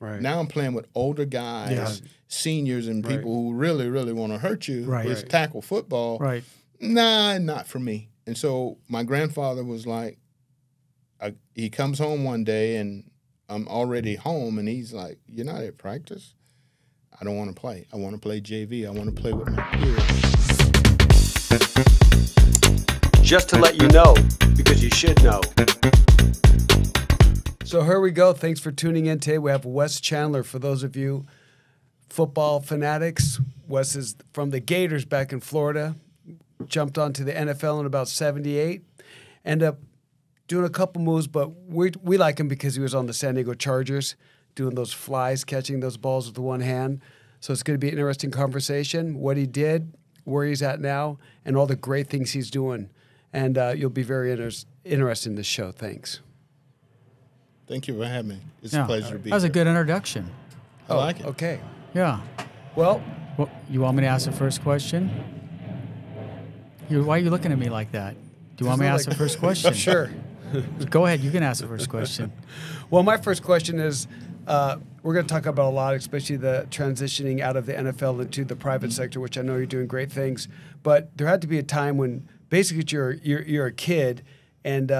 Right. Now I'm playing with older guys, seniors, and people who really, really want to hurt you. Right. It's tackle football. Right. Nah, not for me. And so my grandfather was like, he comes home one day and I'm already home, and he's like, "You're not at practice?" I don't want to play. I want to play JV. I want to play with my peers. Just to let you know, because you should know. So here we go. Thanks for tuning in today. We have Wes Chandler. For those of you football fanatics, Wes is from the Gators back in Florida. Jumped onto the NFL in about 78. Ended up doing a couple moves, but we like him because he was on the San Diego Chargers, doing those flies, catching those balls with the one hand. So it's going to be an interesting conversation, what he did, where he's at now, and all the great things he's doing. And you'll be very interested in this show. Thanks. Thank you for having me. It's a pleasure to be here. That was a good introduction. I like it. Okay. Yeah. Well, you want me to ask the first question? Why are you looking at me like that? Do you want me to ask the first question? Sure. Go ahead. You can ask the first question. Well, my first question is, we're going to talk about a lot, especially the transitioning out of the NFL into the private sector, which I know you're doing great things. But there had to be a time when basically you're a kid, and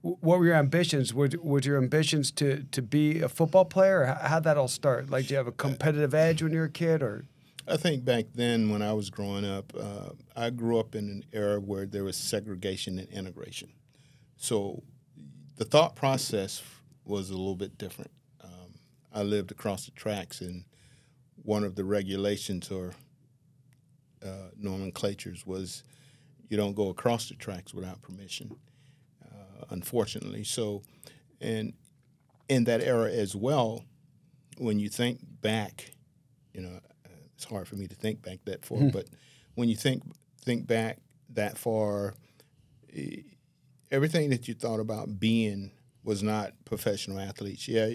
what were your ambitions? Were your ambitions to be a football player? Or how'd that all start? Like, do you have a competitive edge when you were a kid, or? I think back then when I was growing up, I grew up in an era where there was segregation and integration. So the thought process was a little bit different. I lived across the tracks, and one of the regulations or nomenclatures was you don't go across the tracks without permission, unfortunately. So, and in that era as well, when you think back, it's hard for me to think back that far, but when you think back that far, everything that you thought about being was not professional athletes. Yeah,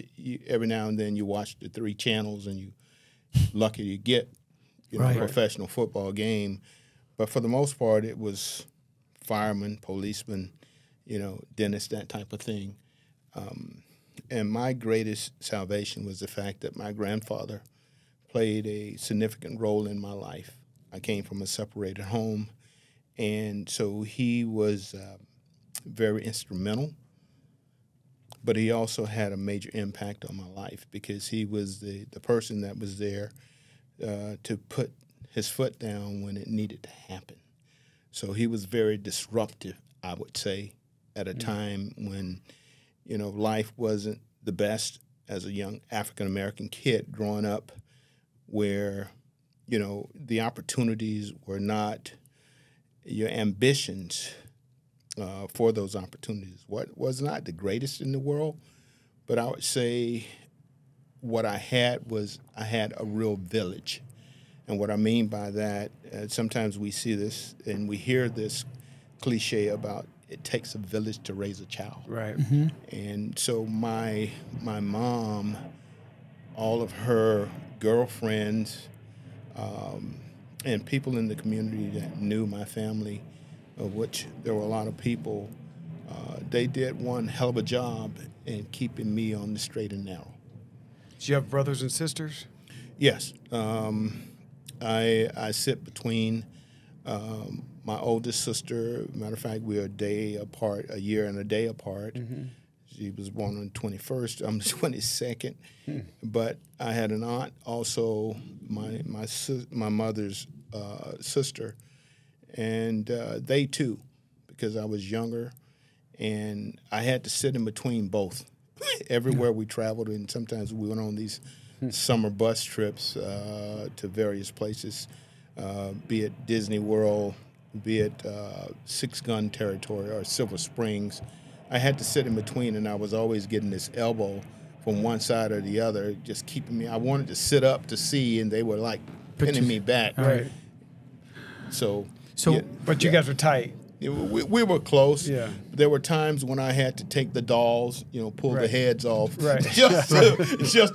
every now and then you watch the 3 channels and you lucky to get a professional football game, but for the most part it was firemen, policemen, dentists, that type of thing. And my greatest salvation was the fact that my grandfather played a significant role in my life. I came from a separated home, and so he was very instrumental, but he also had a major impact on my life because he was the person that was there to put his foot down when it needed to happen. So he was very disruptive, I would say, at a time when, life wasn't the best as a young African-American kid growing up, where, the opportunities were not your ambitions for those opportunities. What was not the greatest in the world, but I would say what I had was I had a real village. And what I mean by that, sometimes we see this and we hear this cliche about it takes a village to raise a child. Right. Mm-hmm. And so my mom, all of her girlfriends, and people in the community that knew my family, of which there were a lot of people, they did one hell of a job in keeping me on the straight and narrow. Do you have brothers and sisters? Yes. I sit between my oldest sister. Matter of fact, we are a year and a day apart. Mm-hmm. She was born on the 21st. I'm the 22nd. But I had an aunt, also my mother's sister, and they too, because I was younger, and I had to sit in between both. Everywhere we traveled, and sometimes we went on these summer bus trips to various places, be it Disney World, be it Six Gun Territory or Silver Springs. I had to sit in between, and I was always getting this elbow from one side or the other, just keeping me. I wanted to sit up to see, and they were like pinning me back. Right. So but you guys were tight. We were close. Yeah. There were times when I had to take the dolls, pull the heads off, Right. just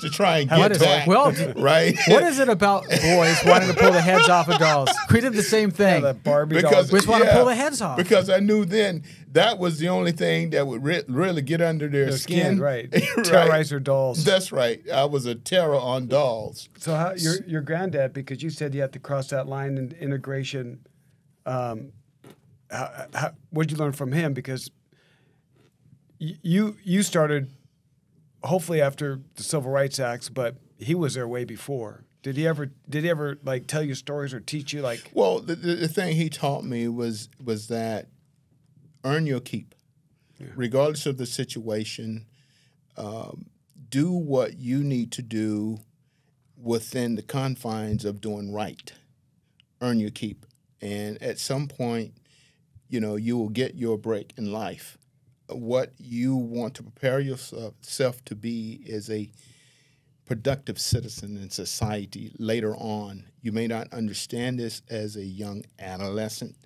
to try and get back. Well, right? What is it about boys wanting to pull the heads off of dolls? We did the same thing. Yeah, the Barbie Because- dolls. We just want to pull the heads off. Because I knew then that was the only thing that would really get under their skin. Right. Right. Terrorize their dolls. That's right. I was a terror on dolls. So how your granddad, because you said you had to cross that line in integration, what did you learn from him? Because you started hopefully after the Civil Rights Acts, but he was there way before. Did he ever like tell you stories or teach you like? Well, the thing he taught me was that earn your keep, regardless of the situation. Do what you need to do within the confines of doing right. Earn your keep, and at some point, you will get your break in life. What you want to prepare yourself to be is a productive citizen in society later on. You may not understand this as a young adolescent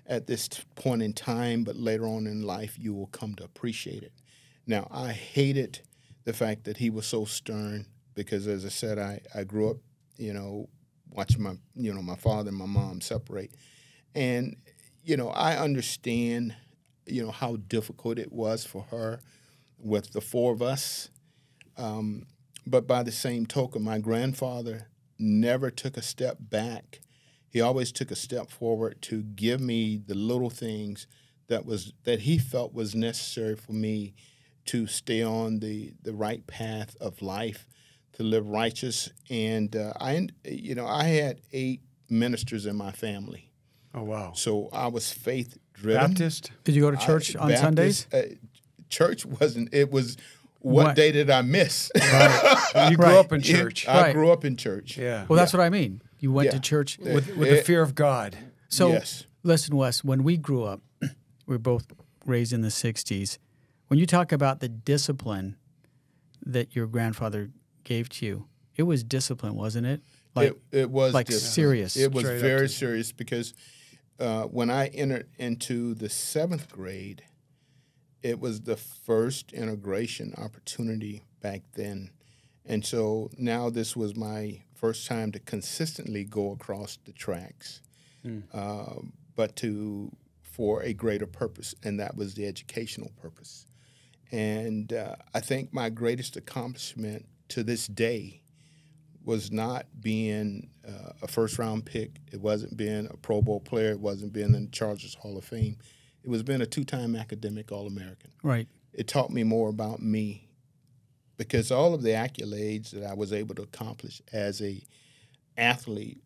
at this point in time, but later on in life, you will come to appreciate it. Now, I hated the fact that he was so stern because, as I said, I grew up, watching my father and my mom separate. And, I understand, how difficult it was for her with the four of us. But by the same token, my grandfather never took a step back. He always took a step forward to give me the little things that he felt was necessary for me to stay on the right path of life, to live righteous. And I had 8 ministers in my family. Oh wow! So I was faith driven. Baptist? Did you go to church on Sundays? Church wasn't. It was. What day did I miss? Right. You grew up in church. I grew up in church. Yeah. Well, that's what I mean. You went to church. With the fear of God. So yes. Listen, Wes, when we grew up, we were both raised in the 60s. When you talk about the discipline that your grandfather gave to you, it was discipline, wasn't it? Like, it was like discipline. serious. It was Straight up very to- serious because when I entered into the 7th grade, it was the first integration opportunity back then. And so now this was my first time to consistently go across the tracks, but for a greater purpose, and that was the educational purpose. And I think my greatest accomplishment to this day was not being a first-round pick. It wasn't being a Pro Bowl player. It wasn't being in the Chargers Hall of Fame. It was being a 2-time academic All-American. Right. It taught me more about me because all of the accolades that I was able to accomplish as a athlete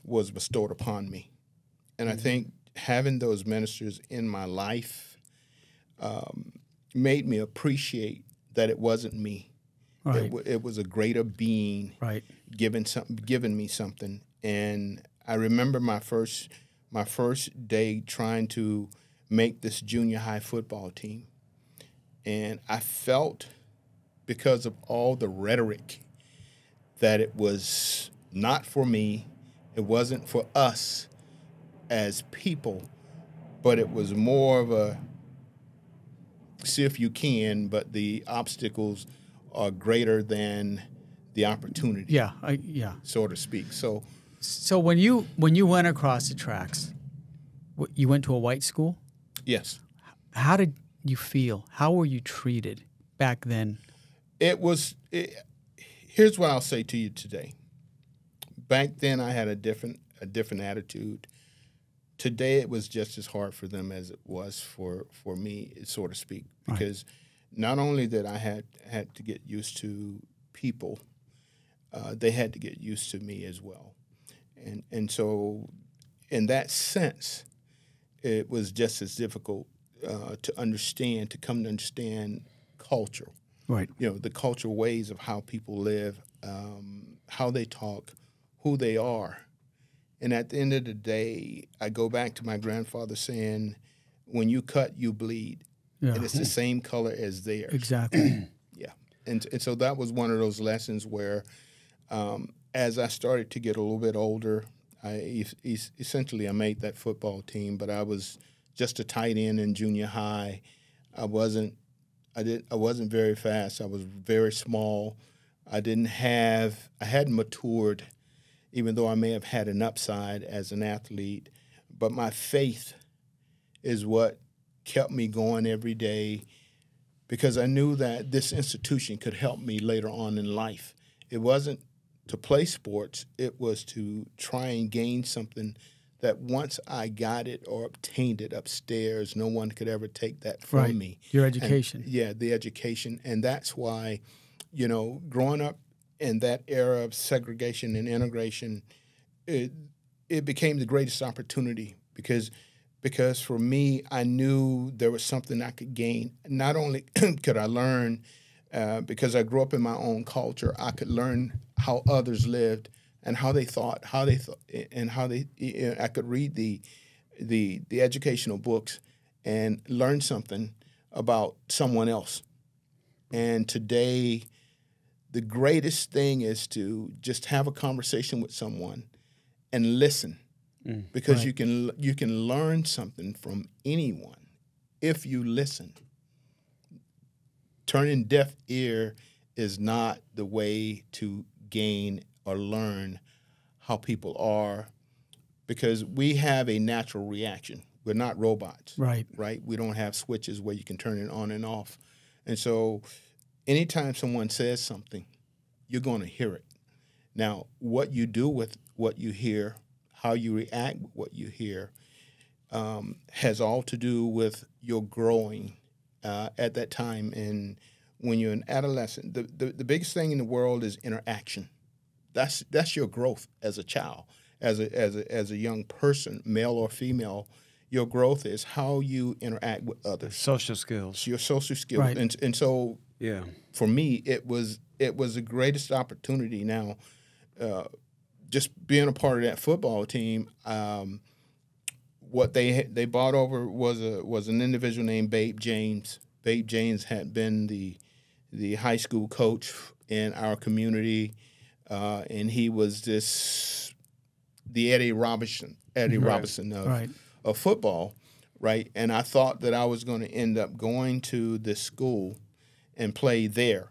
was bestowed upon me. And I think having those ministers in my life made me appreciate that it wasn't me. Right. It was a greater being Right. giving me something. And I remember my first day trying to make this junior high football team. And I felt, because of all the rhetoric, that it was not for me, it wasn't for us as people, but it was more of a see if you can, but the obstacles are greater than the opportunity. Yeah. So to speak. So when you went across the tracks, you went to a white school? yes. How did you feel? How were you treated back then? Here's what I'll say to you today. Back then I had a different attitude. Today it was just as hard for them as it was for me, so to speak, because not only that I had to get used to people, they had to get used to me as well. And so in that sense, it was just as difficult to come to understand culture. Right. The cultural ways of how people live, how they talk, who they are. And at the end of the day, I go back to my grandfather saying, when you cut, you bleed. Yeah. And it's the same color as theirs. Exactly. Yeah. And so that was one of those lessons where as I started to get a little bit older, I made that football team, but I was just a tight end in junior high. I wasn't very fast. I was very small. I hadn't matured, even though I may have had an upside as an athlete. But my faith is what kept me going every day, because I knew that this institution could help me later on in life. It wasn't to play sports. It was to try and gain something that once I got it or obtained it upstairs, no one could ever take that from me. Your education. The education. And that's why, growing up in that era of segregation and integration, it became the greatest opportunity because for me, I knew there was something I could gain. Not only could I learn, because I grew up in my own culture, I could learn how others lived and how they thought, and I could read the educational books and learn something about someone else. And today, the greatest thing is to just have a conversation with someone and listen. Because you can learn something from anyone if you listen. Turning deaf ear is not the way to gain or learn how people are, because we have a natural reaction. We're not robots. Right? We don't have switches where you can turn it on and off. And so anytime someone says something, you're going to hear it. Now, what you do with what you hear, how you react with what you hear, has all to do with your growing at that time. And when you're an adolescent, the biggest thing in the world is interaction. That's your growth as a child, as a young person, male or female. Your growth is how you interact with others. Social skills. Your social skills. Right. And so for me, it was the greatest opportunity. Now, just being a part of that football team, what they bought over was an individual named Babe James. Babe James had been the high school coach in our community, and he was the Eddie Robinson of football, right? And I thought that I was going to end up going to this school and play there,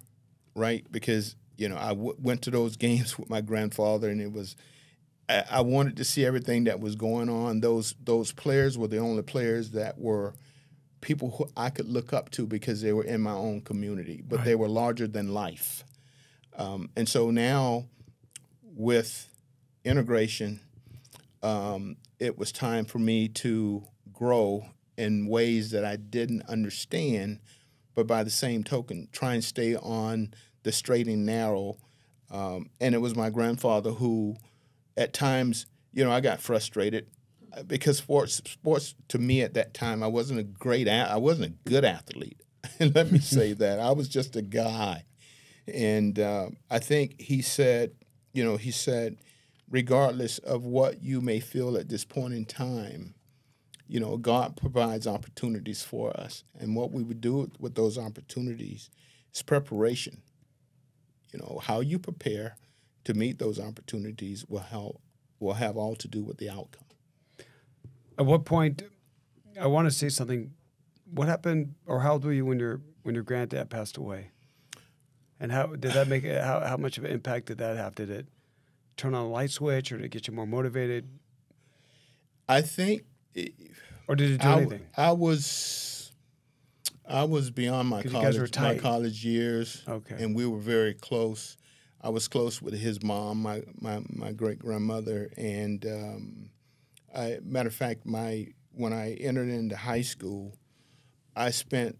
right? Because I went to those games with my grandfather, and it was I wanted to see everything that was going on. Those players were the only players that were people who I could look up to because they were in my own community, but they were larger than life. And so now with integration, it was time for me to grow in ways that I didn't understand, but by the same token, try and stay on the straight and narrow. And it was my grandfather who, at times, I got frustrated because sports to me at that time, I wasn't a good athlete. Let me say that. I was just a guy. And I think he said, regardless of what you may feel at this point in time, God provides opportunities for us. And what we would do with those opportunities is preparation. How you prepare to meet those opportunities will have all to do with the outcome. At what point, I want to say something. What happened, or how old were you when your granddad passed away? And how did that make it? How much of an impact did that have? Did it turn on a light switch, or did it get you more motivated? I think. Or did it do anything? I was beyond my college years, and we were very close. I was close with his mom, my great grandmother, and matter of fact, when I entered into high school, I spent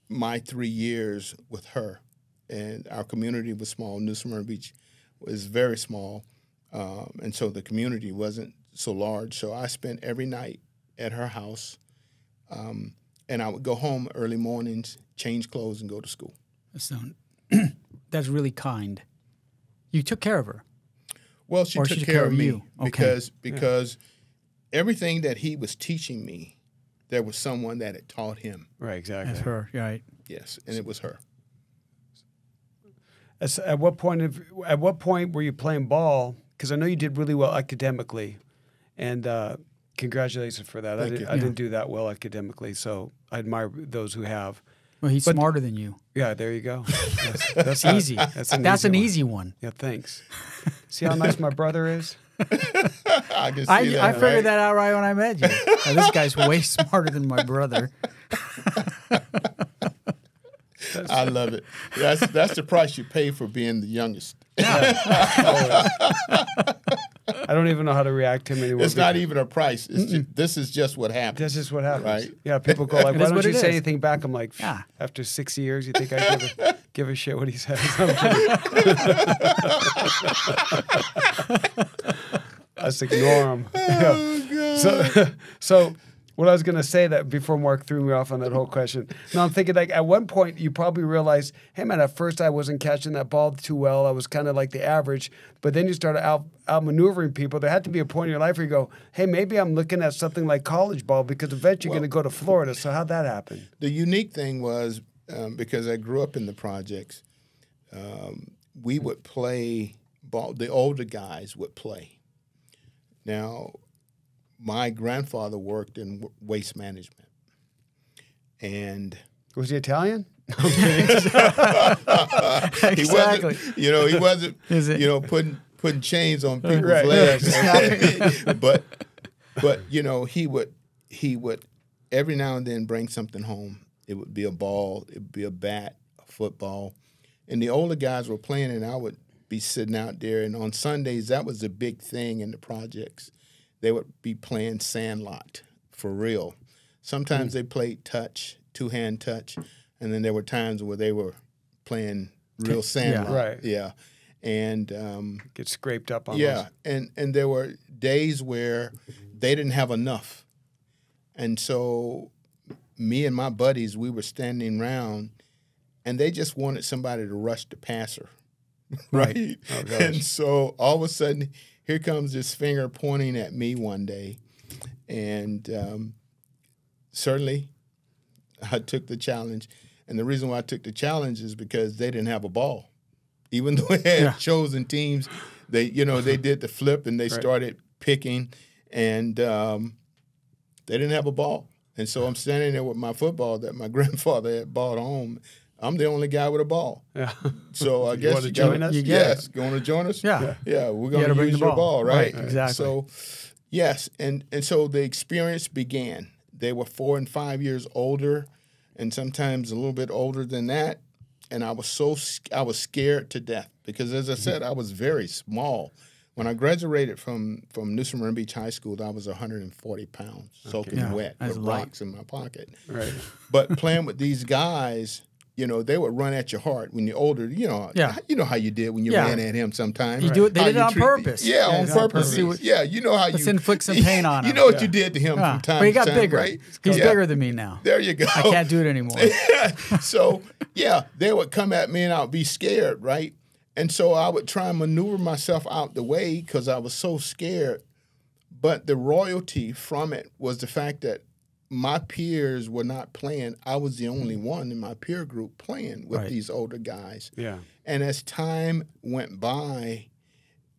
my 3 years with her, and our community was small. New Smyrna Beach was very small, and so the community wasn't so large. So I spent every night at her house, and I would go home early mornings, change clothes, and go to school. That's really kind. You took care of her. Well, she took care of me because everything that he was teaching me, there was someone that had taught him. Right, exactly. That's her, right? Yes, and it was her. At what point were you playing ball? Because I know you did really well academically, and Congratulations for that. I didn't do that well academically, so I admire those who have. Well, he's smarter than you. Yeah, there you go. That's easy. That's an easy one. Yeah, thanks. See how nice my brother is? I can see that. I figured that out right when I met you. Now, this guy's way smarter than my brother. I love it. That's the price you pay for being the youngest. I don't even know how to react to him anymore. It's not even a price. This is just what happens. That's just what happens. Right? Yeah, people go like, why don't you say is. anything back? I'm like, Yeah. After 6 years, you think I give a shit what he says? I'm kidding. I just ignore him. So what I was going to say that before Mark threw me off on that whole question. Now I'm thinking like at one point you probably realized, hey man, at first I wasn't catching that ball too well. I was kind of like the average. But then you started outmaneuvering people. There had to be a point in your life where you go, hey, maybe I'm looking at something like college ball because eventually you're going to go to Florida. So how'd that happen? The unique thing was because I grew up in the projects, we would play ball. The older guys would play. Now, my grandfather worked in waste management, and was he Italian? Exactly. He wasn't. He wasn't. Putting chains on people's legs. but he would every now and then bring something home. It would be a ball. It would be a bat, a football, and the older guys were playing, and I would be sitting out there. And on Sundays, that was a big thing in the projects. They would be playing sandlot for real. Sometimes they played touch, two-hand touch, and then there were times where they were playing real sandlot. Yeah, right. Yeah. And get scraped up on those. And there were days where they didn't have enough. And so me and my buddies, we were standing around, and they just wanted somebody to rush the passer. Right? Oh, and so all of a sudden, here comes this finger pointing at me one day. And certainly I took the challenge. And the reason why I took the challenge is because they didn't have a ball. Even though they had chosen teams, they did the flip and they started picking, and they didn't have a ball. And so I'm standing there with my football that my grandfather had bought home. I'm the only guy with a ball. Yeah. So I guess you join us? Yes, going to join us? Yeah. Yeah, we're going to use your ball, right? Exactly. So, yes, and so the experience began. They were 4 and 5 years older, and sometimes a little bit older than that. And I was scared to death because, as I said, I was very small. When I graduated from New Smyrna Beach High School, I was 140 pounds, soaking wet with rocks in my pocket. Right. But playing with these guys, they would run at your heart when you're older. You know how you did when you ran at him sometimes. You do it. They did it on purpose. Yeah, on purpose. Yeah, you know how Let's inflict some pain on him. You know what you did to him from time to time. But he got bigger. Right? He's bigger than me now. There you go. I can't do it anymore. So, they would come at me and I would be scared, right? And so I would try and maneuver myself out the way because I was so scared. But the royalty from it was the fact that my peers were not playing. I was the only one in my peer group playing with these older guys. Yeah. And as time went by,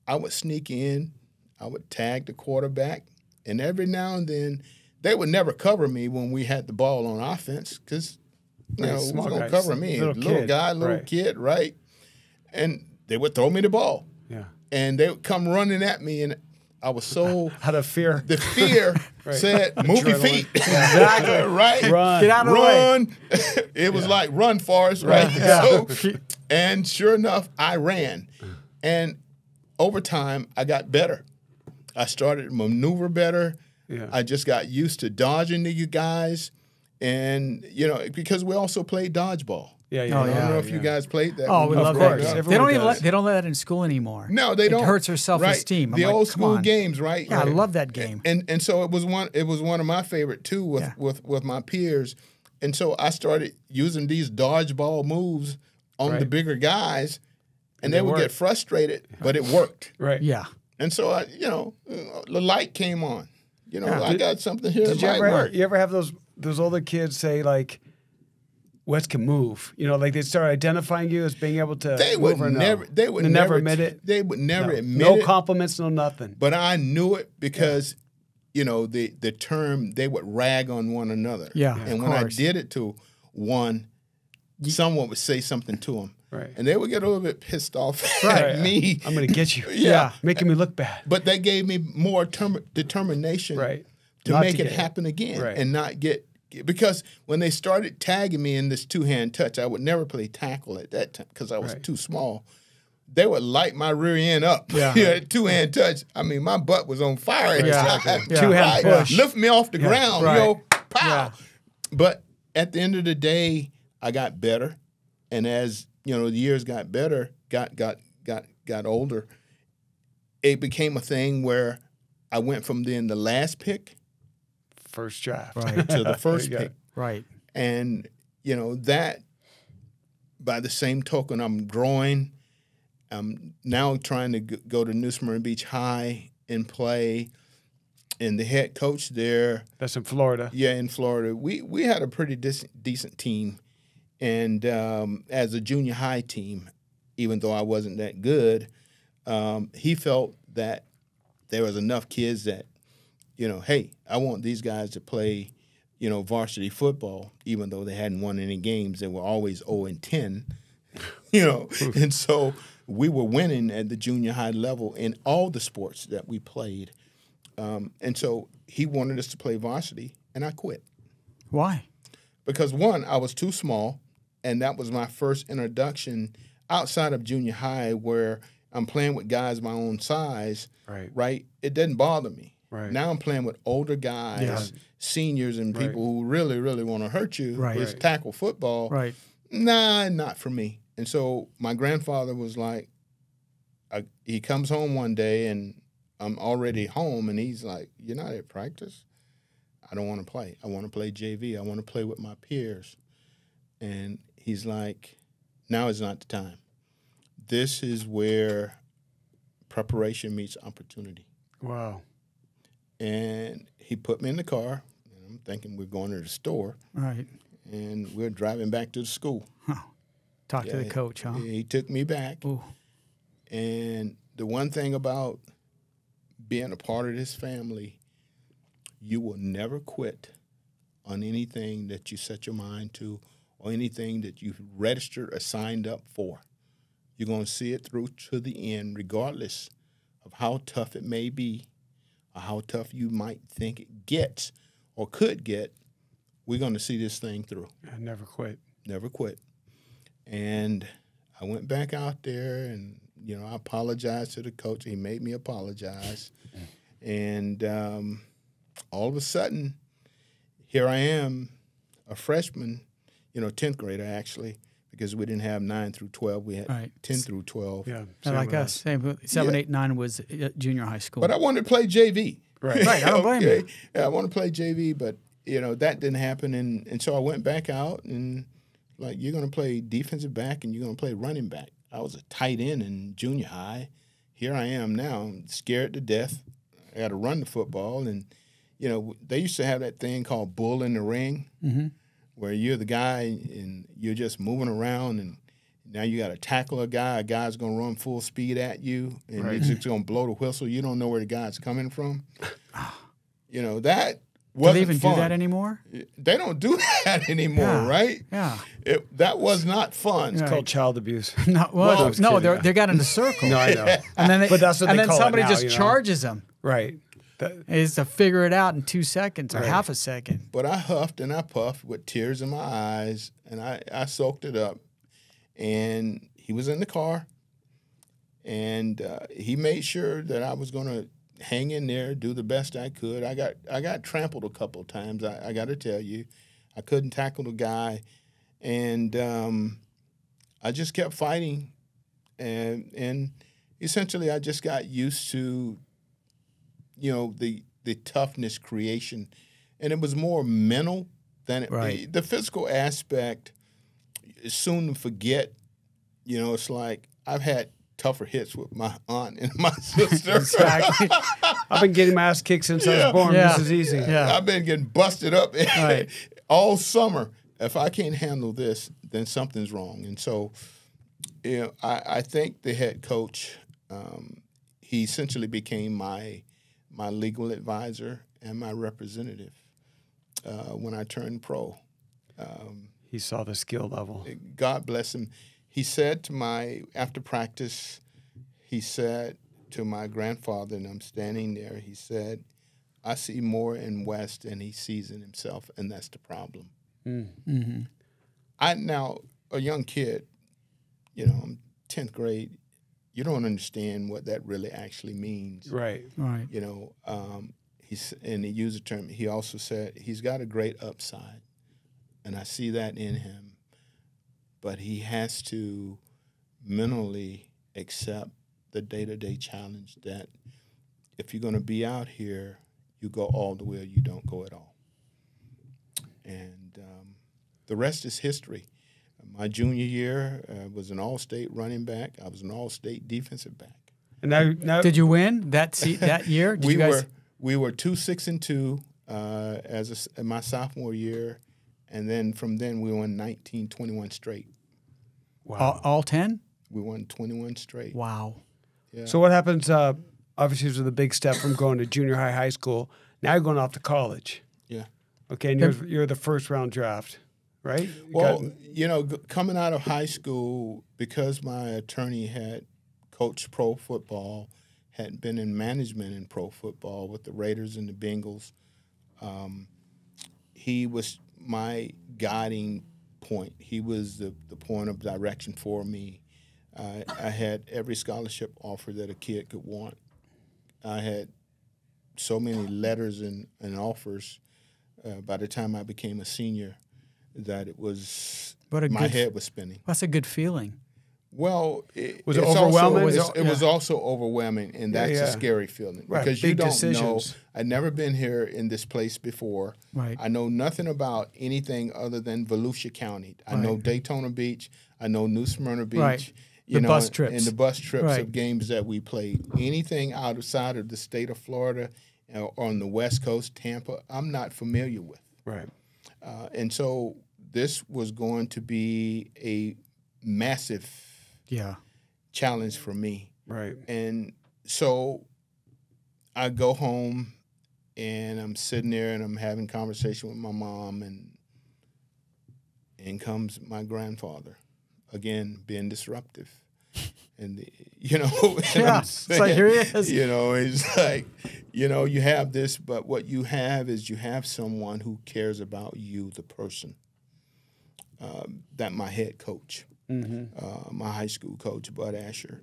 I would sneak in. I would tag the quarterback. And every now and then, they would never cover me when we had the ball on offense because, who's going to cover me? Little guy, little kid, right? And they would throw me the ball. Yeah. And they would come running at me, and I was so out of fear. The fear said, "Move your feet." Exactly. Right. Run. Get out of the way. It was like run, Forrest. Right. Yeah. So, and sure enough, I ran, and over time, I got better. I started to maneuver better. Yeah. I just got used to dodging the guys, and because we also played dodgeball. Yeah. I don't know if you guys played that. Oh, we love that. They don't let that in school anymore. No, they don't. It hurts her self-esteem. The old school games, right? Yeah, I love that game. And so it was one of my favorite too with my peers. And so I started using these dodgeball moves on the bigger guys, and they would get frustrated, but it worked. Right. Yeah. And so the light came on. I got something here. Did you ever have those older kids say like, Wes can move, like they start identifying you as being able to. They would never admit it. They would never admit it. No compliments, no nothing. But I knew it because, you know, the term, they would rag on one another. Yeah, and when I did it to one, someone would say something to them. Right. And they would get a little bit pissed off Right. at me. I'm going to get you. Yeah. Making me look bad. But that gave me more determination Right. to Not make to it get happen again Right. and not get – because when they started tagging me in this two-hand touch, I would never play tackle at that time because I was Right. too small. They would light my rear end up. Yeah. Two-hand touch. I mean, my butt was on fire. Yeah. Yeah. Two-hand push. Lift me off the ground, Right. you know, pow. Yeah. But at the end of the day, I got better. And as, you know, the years got better, got older, it became a thing where I went from being the last pick First draft. Right. to the first There you pick. Right. And, you know, that, by the same token, I'm growing. I'm now trying to go to New Smyrna Beach High and play. And the head coach there. That's in Florida. Yeah, in Florida. We had a pretty decent team. And as a junior high team, even though I wasn't that good, he felt that there was enough kids that, you know, hey, I want these guys to play, you know, varsity football, even though they hadn't won any games. They were always 0-10, you know. And so we were winning at the junior high level in all the sports that we played. And so he wanted us to play varsity, and I quit. Why? Because, one, I was too small, and that was my first introduction outside of junior high where I'm playing with guys my own size, right? It doesn't bother me. Right. Now I'm playing with older guys, seniors, and people who really, really want to hurt you. Right. It's tackle football. Right. Nah, not for me. And so my grandfather was like, he comes home one day, and I'm already home, and he's like, you're not at practice? I don't want to play. I want to play JV. I want to play with my peers. And he's like, now is not the time. This is where preparation meets opportunity. Wow. And he put me in the car, and I'm thinking we're going to the store. Right. And we're driving back to the school. Talk to the coach, huh? He took me back. Ooh. And the one thing about being a part of this family, you will never quit on anything that you set your mind to or anything that you've registered or signed up for. You're going to see it through to the end, regardless of how tough it may be or how tough you might think it gets or could get. We're going to see this thing through. I never quit. Never quit. And I went back out there and, you know, I apologized to the coach. He made me apologize. And all of a sudden, here I am, a freshman, you know, 10th grader actually, because we didn't have 9 through 12. We had 10 through 12. Yeah. Like us. Same. 7, 8, 9 was junior high school. But I wanted to play JV. Right. Right. I don't blame you. Yeah, I want to play JV, but, you know, that didn't happen. And so I went back out and, like, you're going to play defensive back and you're going to play running back. I was a tight end in junior high. Here I am now. I'm scared to death. I got to run the football. And, you know, they used to have that thing called bull in the ring, where you're the guy and you're just moving around and now you got to tackle a guy. A guy's going to run full speed at you and he's just going to blow the whistle. You don't know where the guy's coming from. You know, that wasn't Do they even fun. do that anymore? They don't do that anymore, right? Yeah. That was not fun. It's called child abuse. No, well, I was no, kidding. they got in a circle. No, I know. And then But that's what and they then call it somebody now, just you know? charges them. Right. Is to figure it out in 2 seconds or half a second. But I huffed and I puffed with tears in my eyes, and I soaked it up. And he was in the car, and he made sure that I was going to hang in there, do the best I could. I got trampled a couple of times. I got to tell you, I couldn't tackle the guy, and I just kept fighting, and essentially I just got used to, you know, the toughness creation, and it was more mental than the physical aspect is soon to forget. You know, it's like I've had tougher hits with my aunt and my sister. Exactly. I've been getting my ass kicked since I was born. Yeah. This is easy. Yeah. I've been getting busted up all summer. If I can't handle this, then something's wrong. And so, you know, I think the head coach, he essentially became my legal advisor, and my representative when I turned pro. He saw the skill level. God bless him. He said to after practice, he said to my grandfather, and I'm standing there, he said, I see more in Wes than he sees in himself, and that's the problem. Mm-hmm. Now, a young kid, I'm 10th grade, you don't understand what that really actually means. Right. Right. And he used the term, he also said, he's got a great upside, and I see that in him, but he has to mentally accept the day-to-day challenge that if you're going to be out here, you go all the way or you don't go at all. And the rest is history. My junior year was an all-state running back. I was an all-state defensive back. And now did you win that year? Did you guys? We were 2-6-2 in my sophomore year, and then from then we won 21 straight. Wow. All 10? We won 21 straight. Wow. Yeah. So what happens? Obviously, it was a big step from going to junior high, high school. Now you're going off to college. Yeah. Okay, and you're the first round draft, right? Well, coming out of high school, because my attorney had coached pro football, had been in management in pro football with the Raiders and the Bengals, he was my guiding point. He was the point of direction for me. I had every scholarship offer that a kid could want. I had so many letters and offers by the time I became a senior that it was my head was spinning. That's a good feeling. Well, was it overwhelming? It was also overwhelming, and that's a scary feeling because you don't know. I'd never been here in this place before. Right. I know nothing about anything other than Volusia County. I know Daytona Beach. I know New Smyrna Beach. Right. Bus trips. And the bus trips of games that we played. Anything outside of the state of Florida or on the West Coast, Tampa, I'm not familiar with. Right. And so this was going to be a massive challenge for me. Right. And so I go home and I'm sitting there and I'm having conversation with my mom, and in comes my grandfather, again being disruptive. And it's like, here he is. It's like, you have this, but what you have is you have someone who cares about you, the person. That my head coach. My high school coach, Bud Asher.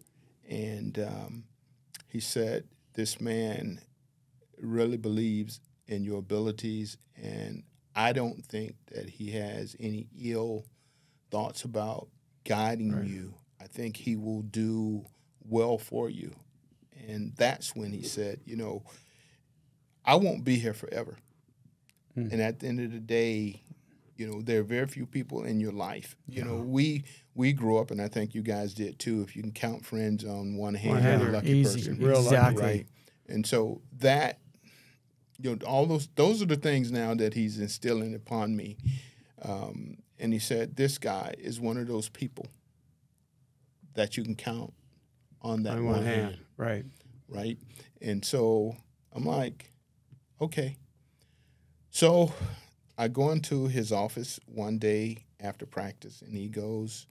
And he said, this man really believes in your abilities, and I don't think that he has any ill thoughts about guiding you. I think he will do well for you. And that's when he said, I won't be here forever. And at the end of the day, there are very few people in your life. We grew up, and I think you guys did too. If you can count friends on one hand, you're a lucky person. Real exactly. Lucky, right? And so that, all those are the things now that he's instilling upon me. And he said, this guy is one of those people that you can count on that one hand. Right. Right. And so I'm like, okay. So I go into his office one day after practice, and he goes,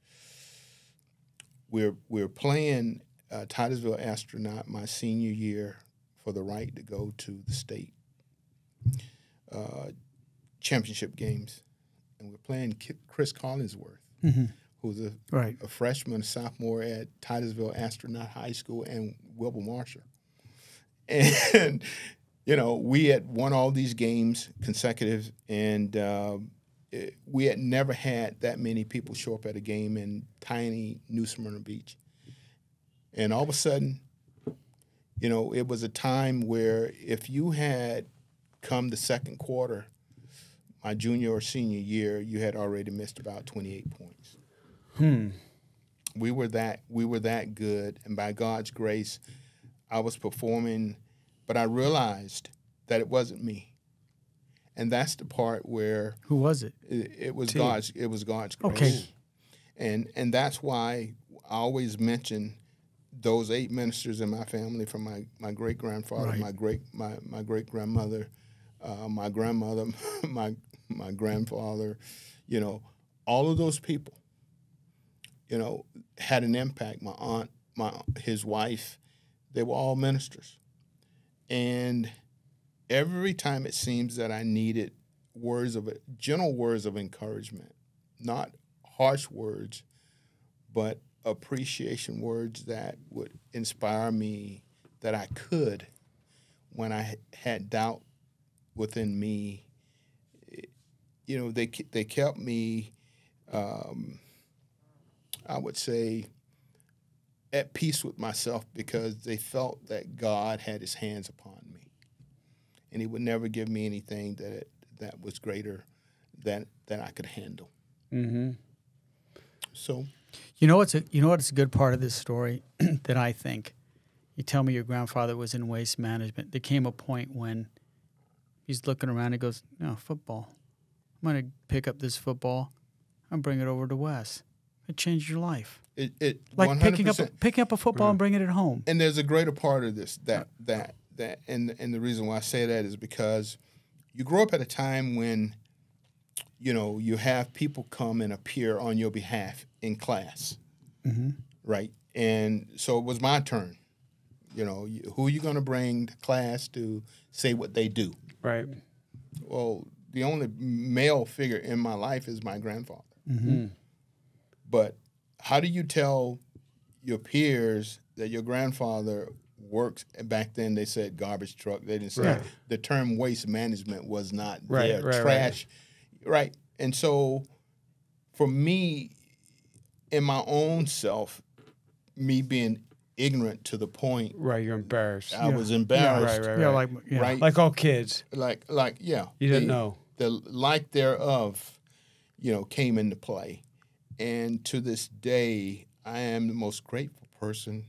we're playing Titusville Astronaut my senior year for the right to go to the state championship games. And we're playing Chris Collinsworth, who's a freshman, a sophomore at Titusville Astronaut High School, and Wilbur Marshall. And we had won all these games consecutive, and we had never had that many people show up at a game in tiny New Smyrna Beach. And all of a sudden, it was a time where if you had come the second quarter, my junior or senior year, you had already missed about 28 points. We were that good, and by God's grace, I was performing, but I realized that it wasn't me. And that's the part where who was it? It was God's grace. Okay. And that's why I always mention those 8 ministers in my family, from my great grandfather, my great grandmother, my grandmother, my grandfather, you know, all of those people, you know, had an impact. My aunt, his wife, they were all ministers. And every time it seems that I needed gentle words of encouragement, not harsh words, but appreciation words that would inspire me that I could, when I had doubt within me, you know, they kept me, I would say, at peace with myself, because they felt that God had his hands upon me, and he would never give me anything that was greater than I could handle. Mm-hmm. So, you know what's a good part of this story that I think. You tell me your grandfather was in waste management. There came a point when he's looking around and goes, "No, football. I'm going to pick up this football and bring it over to Wes. It changed your life." It like 100%. picking up a football and bringing it home. And there's a greater part of this and the reason why I say that is because you grow up at a time when, you know, you have people come and appear on your behalf in class, right? And so it was my turn. You know, who are you going to bring to class to say what they do? Right. Well, the only male figure in my life is my grandfather. Mm-hmm. But how do you tell your peers that your grandfather works? Back then they said garbage truck. They didn't say the term waste management was not there. Trash. Right. And so for me, in my own self, me being ignorant to the point. Right, you're embarrassed. I was embarrassed. Right. Like all kids. Like You didn't know. The like thereof, you know, came into play. And to this day, I am the most grateful person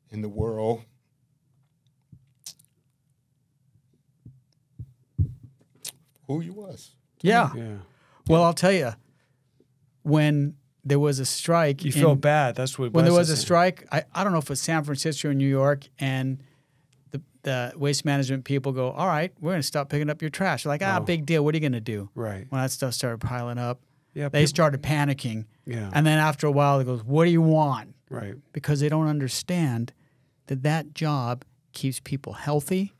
in the world. Who you was. Yeah. Yeah. Well, I'll tell you, when there was a strike. You felt bad. That's what. When there was a strike, I don't know if it was San Francisco or New York, and the waste management people go, "All right, we're going to stop picking up your trash." They're like, big deal. What are you going to do? Right. When that stuff started piling up, yeah, they started panicking. Yeah. And then after a while, they goes, "What do you want?" Right. Because they don't understand that job keeps people healthy.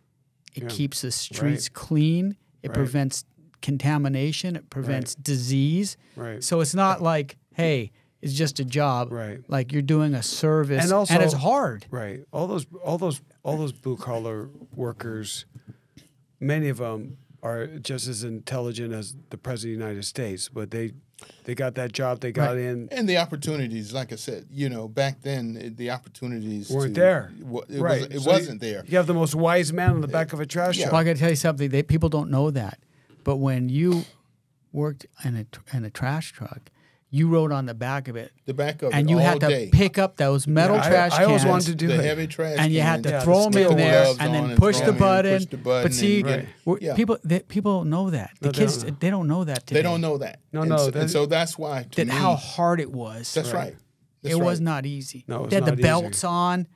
It keeps the streets clean. It prevents contamination. It prevents disease. Right. So it's not like, hey, it's just a job. Right. Like you're doing a service, and also, it's hard. Right. All those blue collar workers, many of them are just as intelligent as the president of the United States, but they got that job. They got in, and the opportunities, like I said, you know, back then the opportunities weren't there. It wasn't there. You have the most wise man on the back of a trash truck. Well, I got to tell you something. People don't know that, but when you worked in a trash truck, you rode on the back of it. The back of it, and you all had to day. pick up those metal trash cans. I always wanted to do the it. heavy trash and you had cans, to throw them in there and then push the button. But see, people know that. The kids, they don't know that today. They don't know that. No. And so that's why, to me, how hard it was. That's right. It was not easy. No, it was they had not the belts on,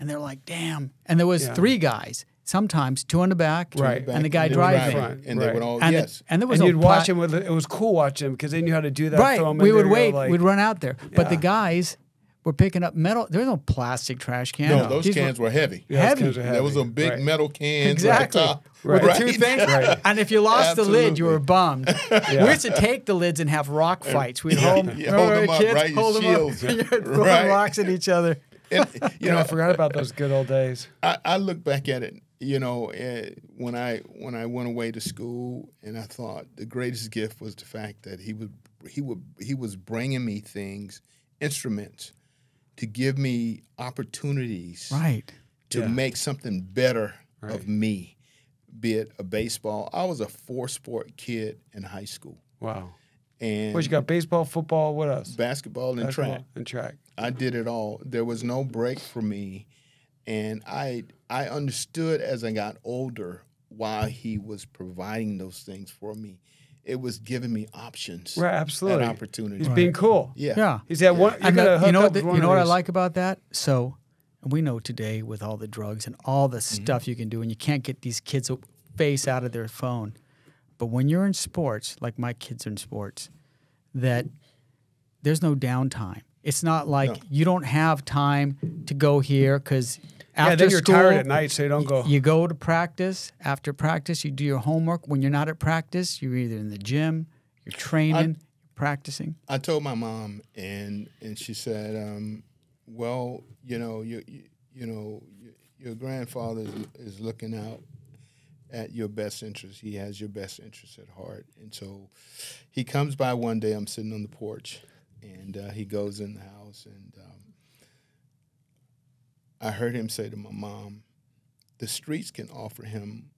and they're like, damn. And there was 3 guys. Sometimes 2 on the back, and the guy driving. And they would all, and there was you'd watch him it was cool watching him because they knew how to do that. Right. Throw him We in would there, wait. We'd run out there. But the guys were picking up metal. There was no plastic trash can. No, those cans were heavy. Heavy. There was a big metal can exactly. at the top. With the 2 things. And if you lost the lid, you were bummed. We used to take the lids and have rock fights. We'd hold them up, right? Hold them shields. up. You'd throw rocks at each other. And, you know, I forgot about those good old days. I look back at it, you know, when I went away to school, and I thought the greatest gift was the fact that he was bringing me things, instruments, to give me opportunities, to make something better of me, be it a baseball. I was a 4-sport kid in high school. Wow. And what you got? Baseball, football, what else? Basketball and track. I did it all. There was no break for me, and I understood as I got older why he was providing those things for me. It was giving me options, absolutely, and opportunities. He's being cool. Yeah. He's at one. You know what I like about that? So we know today with all the drugs and all the stuff you can do, and you can't get these kids space out of their phone. But when you're in sports, like my kids are in sports, that there's no downtime. It's not like you don't have time to go here because after then you're school, tired at night, so you don't go. You go to practice. After practice, you do your homework. When you're not at practice, you're either in the gym, you're training, practicing. I told my mom, and she said, well, you know, your grandfather is looking out at your best interest. He has your best interest at heart. And so he comes by one day, I'm sitting on the porch, and he goes in the house, and I heard him say to my mom, the streets can offer him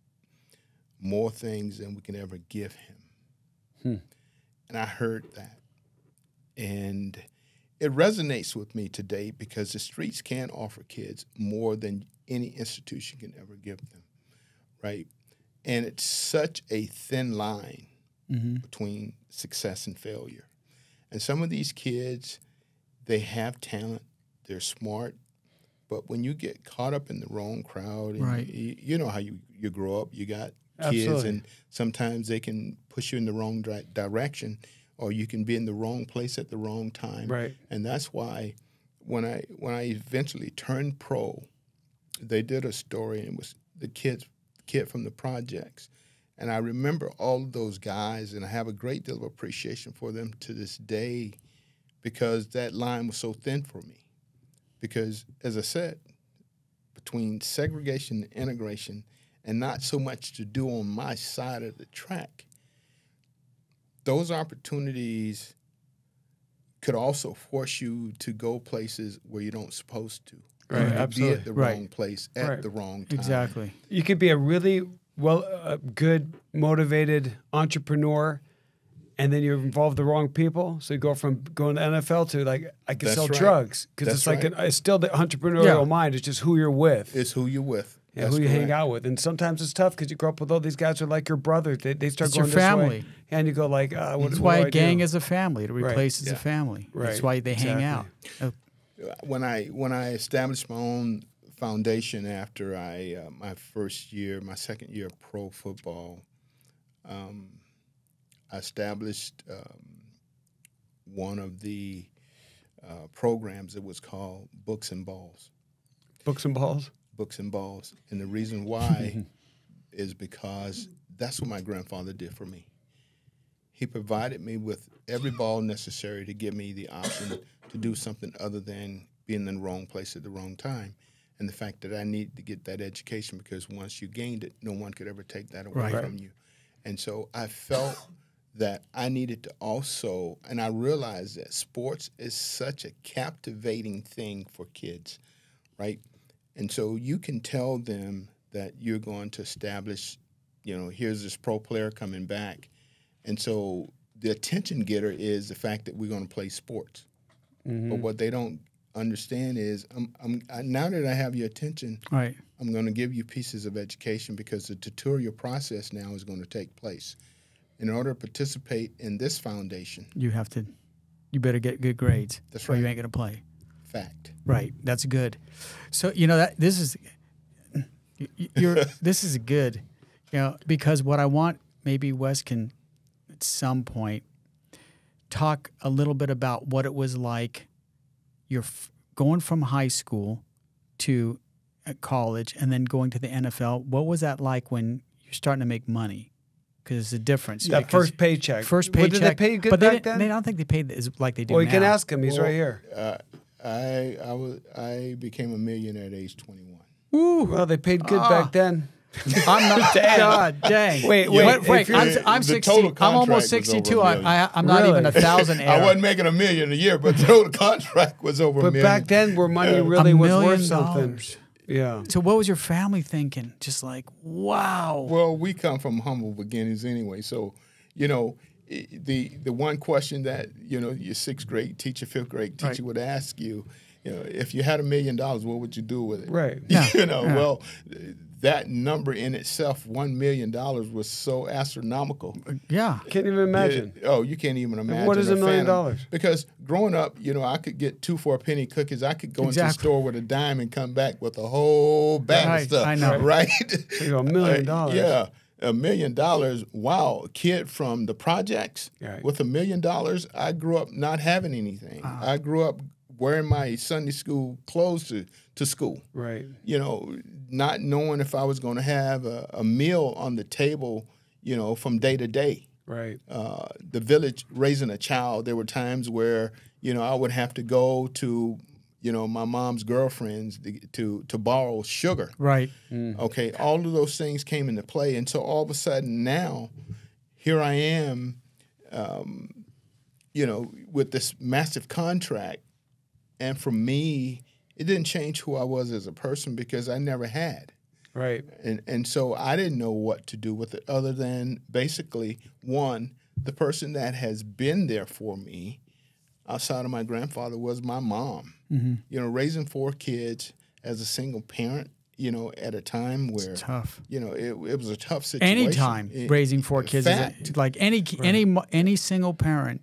more things than we can ever give him. And I heard that. And it resonates with me today because the streets can offer kids more than any institution can ever give them, right? And it's such a thin line between success and failure. And some of these kids, they have talent, they're smart, but when you get caught up in the wrong crowd, and you know how you grow up, you got kids, and sometimes they can push you in the wrong direction, or you can be in the wrong place at the wrong time. Right. And that's why when I eventually turned pro, they did a story, and it was the kid from the projects. And I remember all of those guys, and I have a great deal of appreciation for them to this day because that line was so thin for me. Because, as I said, between segregation and integration and not so much to do on my side of the track, those opportunities could also force you to go places where you don't supposed to. Right, absolutely. Be at the wrong place at the wrong time. Exactly. You could be a really good, motivated entrepreneur, and then you're involved with the wrong people. So you go from going to NFL to like, I can sell drugs. Because it's like, it's still the entrepreneurial mind. It's just who you're with. It's who you're with. Yeah, who you hang out with. And sometimes it's tough because you grow up with all these guys who are like your brother. They start it's going your this family. way. And you go like, that's why a gang is a family. It replaces a family. Right. That's why they hang out. When I established my own foundation after my second year of pro football, I established one of the programs that was called Books and Balls. Books and Balls? Books and Balls. And the reason why is because that's what my grandfather did for me. He provided me with every ball necessary to give me the option to do something other than being in the wrong place at the wrong time. And the fact that I need to get that education because once you gained it, no one could ever take that away from you. And so I felt that I needed to also, and I realized that sports is such a captivating thing for kids, right? And so you can tell them that you're going to establish, here's this pro player coming back. And so the attention getter is the fact that we're going to play sports. But what they don't understand is now that I have your attention, I'm going to give you pieces of education because the tutorial process now is going to take place. In order to participate in this foundation, you better get good grades. That's or right. You ain't going to play. Fact. Right. That's good. So, this is this is good, because what I want, maybe Wes can at some point talk a little bit about what it was like you're going from high school to college and then going to the NFL. What was that like when you're starting to make money? Because it's a difference. That first paycheck. First paycheck. Did they pay you good but back then? I don't think they paid like they do Well, now. you can ask him. He's right here. I became a millionaire at age 21. Ooh, well, they paid good back then. I'm not. God dang. Wait. I'm 60. I'm almost 62. I'm not even 1,000. I wasn't making $1 million a year, but the total contract was over $1 million. But back then, where money really was worth something. Yeah. So what was your family thinking? Just like, wow. Well, we come from humble beginnings anyway. So, the one question that, your sixth grade teacher, fifth grade teacher would ask you, if you had $1 million, what would you do with it? Right. Yeah. Well, that number in itself, $1 million, was so astronomical. Yeah. Can't even imagine. You can't even imagine. What is $1 million? Because growing up, I could get 2 for a penny cookies. I could go into the store with a dime and come back with a whole bag of stuff. I know. Right? So $1 million. Yeah. $1 million. Wow, a kid from the projects with $1 million. I grew up not having anything. I grew up wearing my Sunday school clothes to school. Right. You know, not knowing if I was going to have a meal on the table, you know, from day to day. Right. The village raising a child, there were times where, you know, I would have to go to, you know, my mom's girlfriends to borrow sugar. Right. Okay, all of those things came into play. And so all of a sudden now, here I am, you know, with this massive contract. And for me, it didn't change who I was as a person because I never had. Right. And so I didn't know what to do with it other than basically, one, the person that has been there for me outside of my grandfather was my mom. You know, raising 4 kids as a single parent, you know, at a time where It's tough. You know, it was a tough situation. Anytime raising 4 kids, is like any single parent,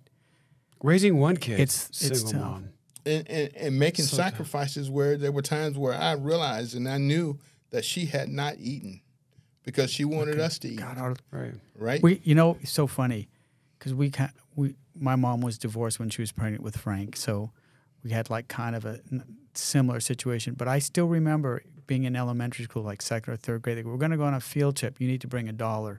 raising one kid, it's single tough. mom. And making So sacrifices where there were times where I realized and I knew that she had not eaten because she wanted us to eat. Right. Right. You know, it's so funny because my mom was divorced when she was pregnant with Frank, so we had like kind of a similar situation. But I still remember being in elementary school, like 2nd or 3rd grade. They go, we're going to go on a field trip. You need to bring $1.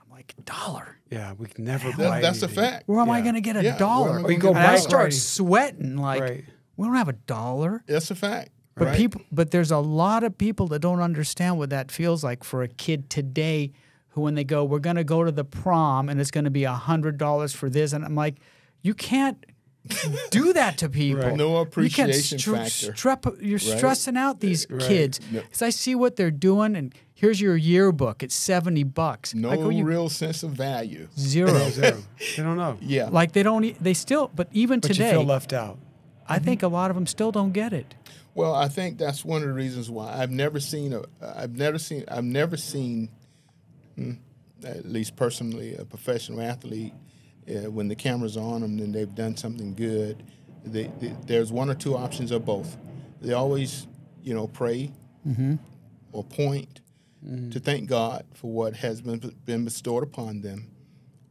I'm like, $1? Yeah, we can never buy That's anything. a fact. Where am I going to get $1? Or you go And I buy start right. sweating like, Right. we don't have $1. That's a fact. But right? but there's a lot of people that don't understand what that feels like for a kid today who when they go, we're going to go to the prom and it's going to be $100 for this. And I'm like, you can't do that to people. Right. No appreciation you factor. You're Right. stressing out these kids. No. Because I see what they're doing and here's your yearbook. It's $70. No I go, real sense of value. Zero. Zero. They don't know. Yeah. Like they still, but even But today, you feel left out. I think a lot of them still don't get it. Well, I think that's one of the reasons why I've never seen, at least personally, a professional athlete when the camera's on them and they've done something good. There's one or two options of both. They always, you know, pray or point to thank God for what has been bestowed upon them,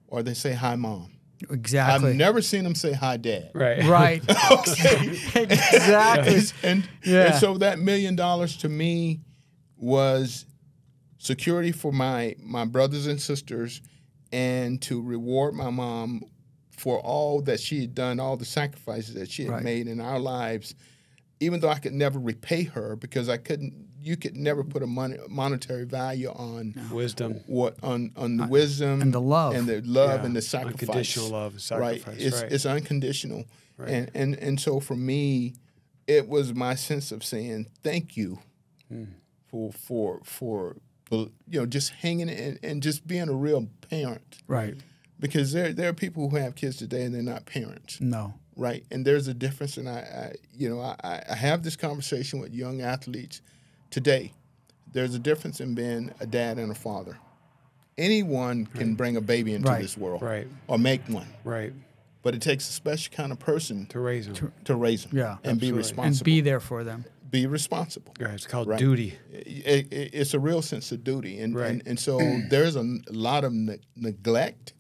or they say, "Hi, Mom." Exactly. I've never seen them say, "Hi, Dad." Right. Right. Okay. Exactly. And so that $1 million to me was security for my brothers and sisters and to reward my mom for all that she had done, all the sacrifices that she had made in our lives, even though I could never repay her because you could never put a monetary value on wisdom, on the wisdom and the love and the sacrifice. Unconditional love and sacrifice. Right. It's unconditional. Right. And so for me, it was my sense of saying thank you for you know, just hanging and just being a real parent. Right. Because there are people who have kids today and they're not parents. No. Right. And there's a difference. And I have this conversation with young athletes today. There's a difference in being a dad and a father. Anyone can bring a baby into this world or make one. Right. But it takes a special kind of person To raise them. to raise them Yeah. and be Absolutely. responsible. And be there for them. Be responsible. Right. It's called duty. It's a real sense of duty. And so there's a lot of neglect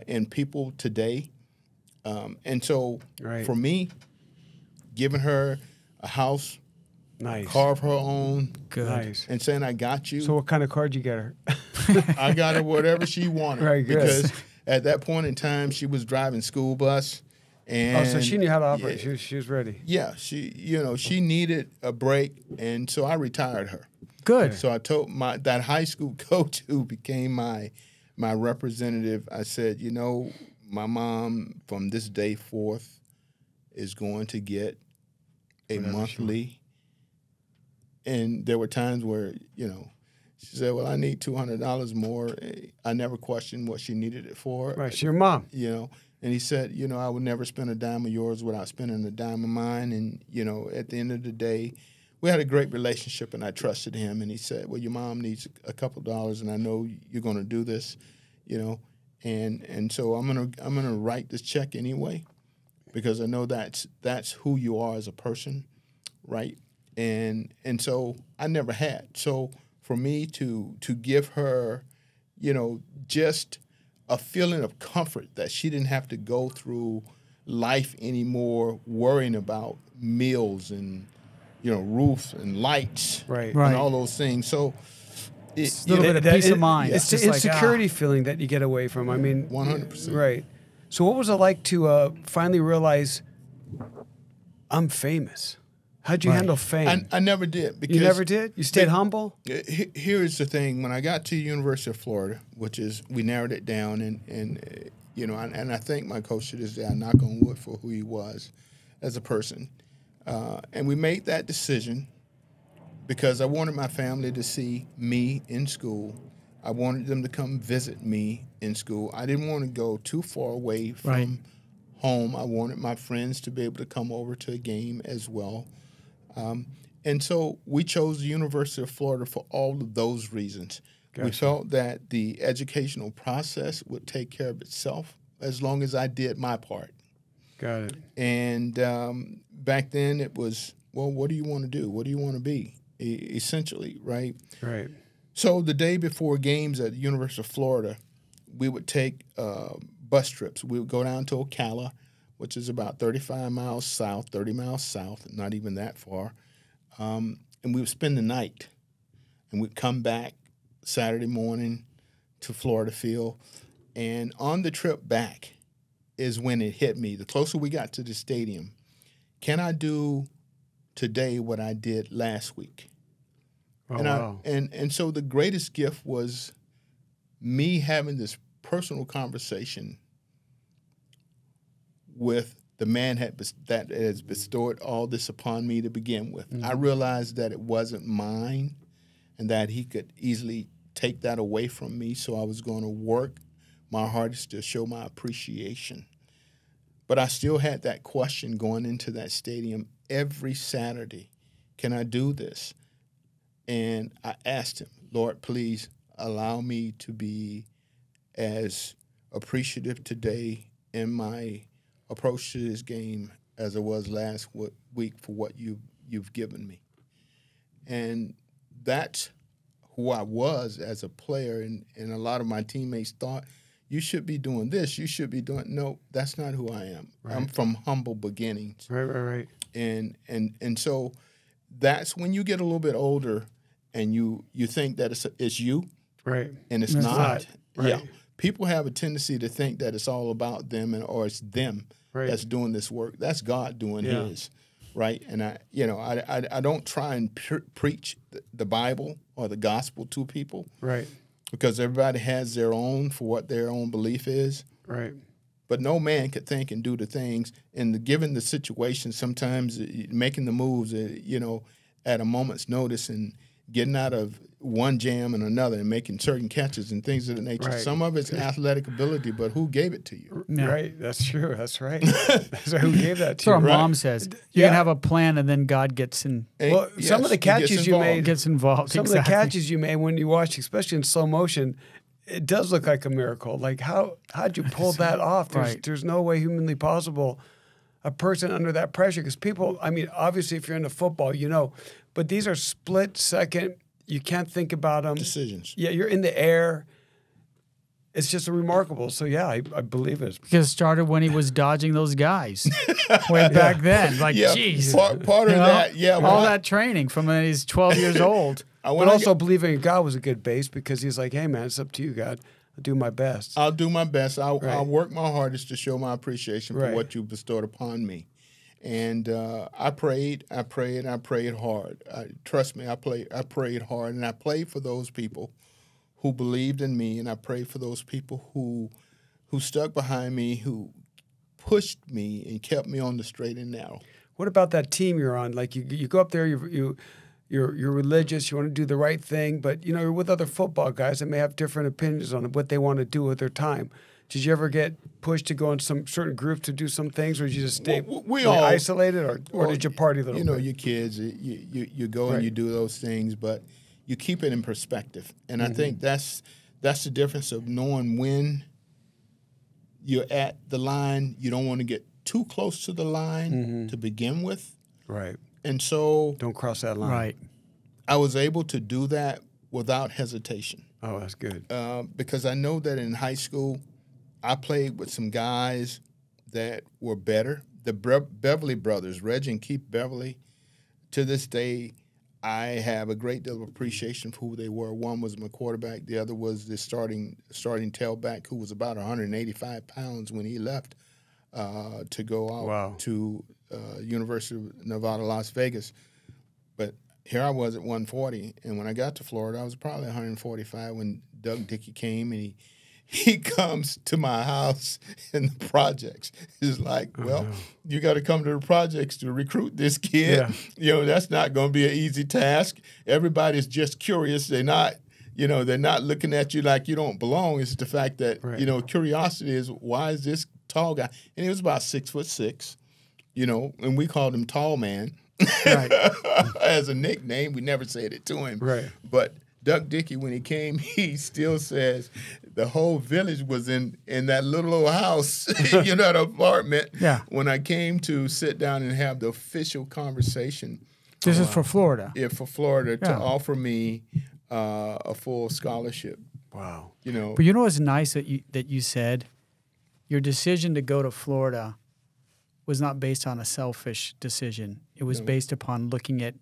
in people today. And so for me, giving her a house, Nice. car of her own, Good. Nice. and saying, I got you. So what kind of card you get her? I got her whatever she wanted. Right, good. Because at that point in time, she was driving school bus. And So she knew how to operate. She was ready. Yeah, she needed a break, and so I retired her. Good. So I told that high school coach who became my representative, I said, you know, my mom from this day forth is going to get a monthly. And there were times where, you know, she said, well, I need $200 more. I never questioned what she needed it for. Right. She's your mom. You know, and he said, you know, I would never spend a dime of yours without spending a dime of mine. And, you know, at the end of the day, we had a great relationship and I trusted him. And he said, well, your mom needs a couple of dollars and I know you're going to do this, you know. And so I'm gonna write this check anyway because I know that's who you are as a person, right? And so I never had. So for me to give her you know, just a feeling of comfort that she didn't have to go through life anymore worrying about meals and, you know, roofs and lights Right. and all those things. So it's a little bit of peace of mind. It's the insecurity feeling that you get away from. I mean, 100%. Right. So what was it like to finally realize I'm famous? How'd you handle fame? I never did. Because you never did? You stayed humble? Here's the thing. When I got to the University of Florida, which is, we narrowed it down, and you know, and I thank my coach to this day. I knock on wood for who he was as a person. And we made that decision because I wanted my family to see me in school. I wanted them to come visit me in school. I didn't want to go too far away from home. I wanted my friends to be able to come over to a game as well. And so we chose the University of Florida for all of those reasons. Gotcha. We felt that the educational process would take care of itself as long as I did my part. Got it. And back then it was, well, what do you want to do? What do you want to be? Essentially, right? Right. So the day before games at the University of Florida, we would take bus trips. We would go down to Ocala, which is about 35 miles south, 30 miles south, not even that far. And we would spend the night. And we'd come back Saturday morning to Florida Field. And on the trip back is when it hit me. The closer we got to the stadium, can I do today what I did last week? Oh, and wow. And so the greatest gift was me having this personal conversation with the man that has bestowed all this upon me to begin with. Mm-hmm. I realized that it wasn't mine and that he could easily take that away from me, so I was going to work my hardest to show my appreciation. But I still had that question going into that stadium every Saturday. Can I do this? And I asked him, Lord, please allow me to be as appreciative today in my approach to this game as I was last week for what you've given me. And that's who I was as a player, and a lot of my teammates thought, you should be doing this, you should be doing, no, that's not who I am. Right. I'm from humble beginnings. Right. And so that's when you get a little bit older and you think that it's you. Right. And it's not. Right. Yeah. People have a tendency to think that it's all about them or it's them that's doing this work. That's God doing his. Right. And I don't try and preach the Bible or the gospel to people. Right. Because everybody has their own for what their own belief is. Right. But no man could think and do the things. And given the situation, sometimes making the moves, at a moment's notice and getting out of one jam and another and making certain catches and things of the nature. Right. Some of it's athletic ability, but who gave it to you? Yeah. Right. That's true. That's right. So who gave that to you? That's what our mom says. You can have a plan and then God gets in. Well, some of the catches you made gets involved. Some of the catches you made when you watch, especially in slow motion, it does look like a miracle. Like how'd you pull that off? There's no way humanly possible a person under that pressure, because people, I mean, obviously if you're into football, but these are split second. You can't think about them. Decisions. Yeah, you're in the air. It's just remarkable. So, yeah, I believe it. Because it started when he was dodging those guys way back then. Like, geez. Part of that, all that training from when he's 12 years old. But also believing in God was a good base, because he's like, hey, man, it's up to you, God. I'll do my best. I'll do my best. I'll work my hardest to show my appreciation for what you bestowed upon me. And I prayed hard. Trust me, I prayed hard, and I prayed for those people who believed in me, and I prayed for those people who stuck behind me, who pushed me and kept me on the straight and narrow. What about that team you're on? Like you go up there, you're religious, you want to do the right thing, but you're with other football guys that may have different opinions on what they want to do with their time. Did you ever get pushed to go in some certain groups to do some things, or did you just stay all isolated, or did you party a little bit? Your kids, you go and you do those things, but you keep it in perspective. And I think that's the difference of knowing when you're at the line. You don't want to get too close to the line to begin with. Right. And so don't cross that line. Right. I was able to do that without hesitation. Oh, that's good. Because I know that in high school, I played with some guys that were better. The Beverly brothers, Reg and Keith Beverly, to this day, I have a great deal of appreciation for who they were. One was my quarterback. The other was the starting tailback, who was about 185 pounds when he left to go out to University of Nevada, Las Vegas. But here I was at 140, and when I got to Florida, I was probably 145 when Doug Dickey came, and he comes to my house in the projects. He's like, well, you got to come to the projects to recruit this kid. Yeah. You know, that's not going to be an easy task. Everybody's just curious. They're not looking at you like you don't belong. It's the fact that, curiosity is, why is this tall guy? And he was about 6'6", and we called him Tall Man. Right. As a nickname. We never said it to him. Right. But Doug Dickey, when he came, he still says the whole village was in that little old house, that apartment. Yeah. When I came to sit down and have the official conversation. This is for Florida. Yeah, for Florida to offer me a full scholarship. Wow. But you know what's nice that you said? Your decision to go to Florida was not based on a selfish decision. It was based upon looking at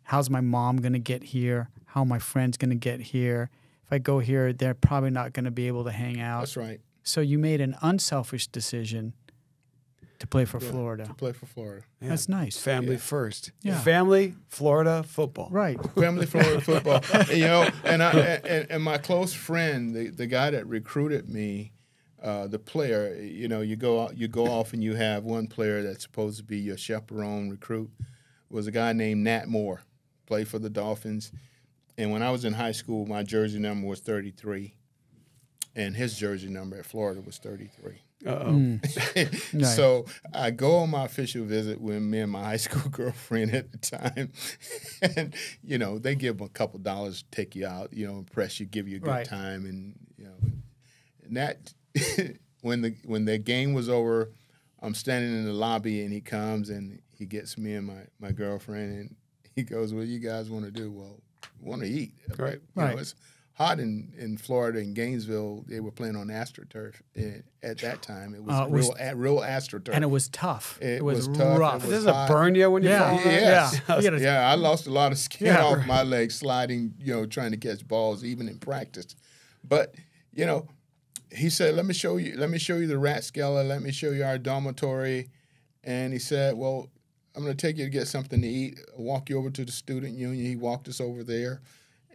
how's my mom going to get here, how my friend's going to get here. If I go here, they're probably not going to be able to hang out. That's right. So you made an unselfish decision to play for Florida. To play for Florida. Yeah. That's nice. Family first. Yeah. Family, Florida, football. Right. Family, Florida, football. And my close friend, the guy that recruited me, the player, you go off and you have one player that's supposed to be your chaperone recruit, was a guy named Nat Moore, played for the Dolphins. And when I was in high school, my jersey number was 33, and his jersey number at Florida was 33. Nice. So I go on my official visit with me and my high school girlfriend at the time, and they give them a couple dollars to take you out, impress you, give you a good time, and and that when the game was over, I'm standing in the lobby, and he comes and he gets me and my girlfriend, and he goes, "What do you guys want to do?" "Well, we want to eat." Right. It's hot in Florida, in Gainesville. They were playing on AstroTurf at that time. It was real AstroTurf, and it was tough. It was tough. Rough. Does it burn you when you fall? Yes. Yeah. I lost a lot of skin off my legs sliding, trying to catch balls, even in practice. But he said, let me show you the Rathskeller. Let me show you our dormitory. And he said, well, I'm going to take you to get something to eat. I'll walk you over to the student union. He walked us over there.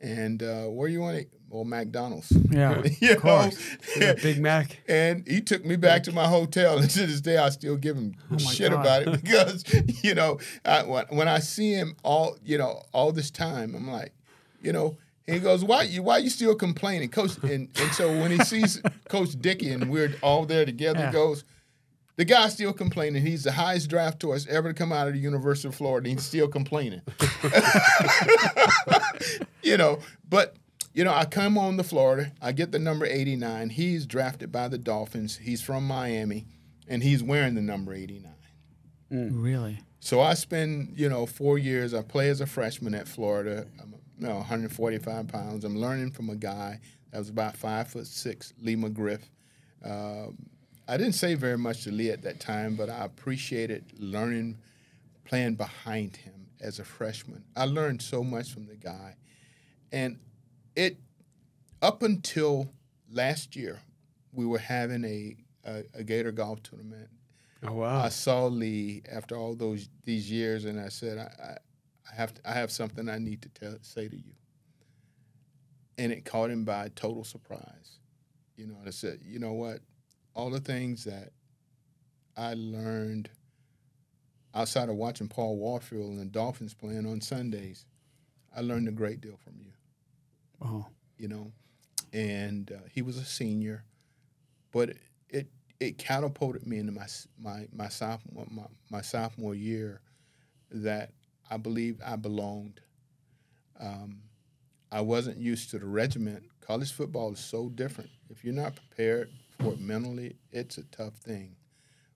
And where you want to eat? Well, McDonald's. Yeah, of course. Big Mac. And he took me back to my hotel. And to this day, I still give him shit about it because, when I see him all this time, I'm like, he goes, why you still complaining, Coach? And so when he sees Coach Dickey and we're all there together, he goes, the guy's still complaining. He's the highest draft choice ever to come out of the University of Florida. And he's still complaining. But I come on to Florida. I get the number 89. He's drafted by the Dolphins. He's from Miami, and he's wearing the number 89. Really? So I spend 4 years. I play as a freshman at Florida. I'm 145 pounds. I'm learning from a guy that was about 5'6", Lee McGriff. I didn't say very much to Lee at that time, but I appreciated playing behind him as a freshman. I learned so much from the guy. And up until last year, we were having a Gator golf tournament. Oh, wow. I saw Lee after all these years, and I said, I have something I need to say to you. And it caught him by total surprise. I said, you know what? All the things that I learned outside of watching Paul Warfield and the Dolphins playing on Sundays, I learned a great deal from you. Oh. And he was a senior, but it catapulted me into my sophomore year that I believed I belonged. I wasn't used to the regiment. College football is so different. If you're not prepared for it mentally, it's a tough thing,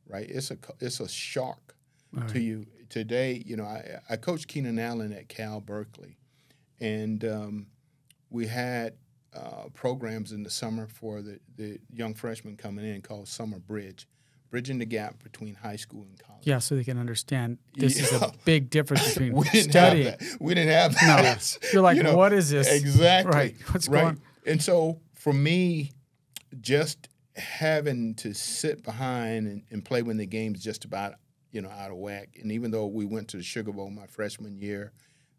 right? It's a shock to you. Today, I coached Keenan Allen at Cal Berkeley, and we had programs in the summer for the young freshmen coming in called Summer Bridge, bridging the gap between high school and college. Yeah, so they can understand this is a big difference between We didn't studying. have that. We didn't have that. No, you're like, what is this? Exactly. Right. What's right. going on? And so for me, just having to sit behind and play when the game's just about, out of whack. And even though we went to the Sugar Bowl my freshman year,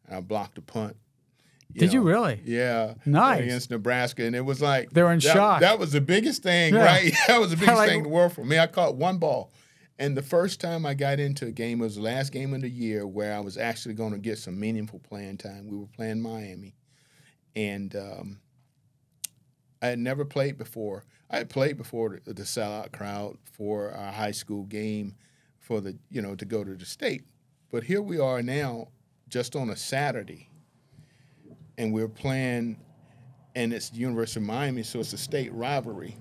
and I blocked a punt. Did you really? Yeah. Nice. Against Nebraska. And it was like they were in shock. That was the biggest thing, right? That was the biggest thing in the world for me. I caught one ball. And the first time I got into a game, it was the last game of the year where I was actually going to get some meaningful playing time. We were playing Miami. And I had never played before. I had played before the sellout crowd for our high school game for the, to go to the state. But here we are now just on a Saturday. And we're playing, and it's the University of Miami, so it's a state rivalry.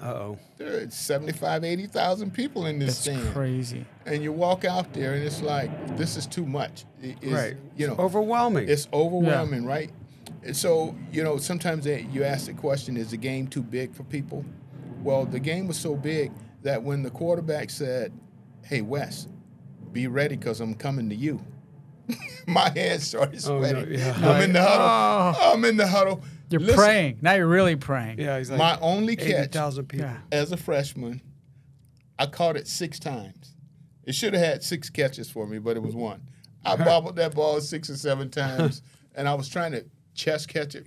Uh-oh. There are 75, 80,000 people in this stand. That's crazy. And you walk out there, and it's like, this is too much. It's, right. It's overwhelming. It's overwhelming, right? And so, sometimes you ask the question, is the game too big for people? Well, the game was so big that when the quarterback said, hey, Wes, be ready because I'm coming to you. My hands started sweating. No, yeah. I'm in the huddle. I'm in the huddle. You're praying. Now you're really praying. Yeah, he's like my only catch 80,000 people. as a freshman, I caught it 6 times. It should have had 6 catches for me, but it was 1. I bobbled that ball 6 or 7 times, and I was trying to chest catch it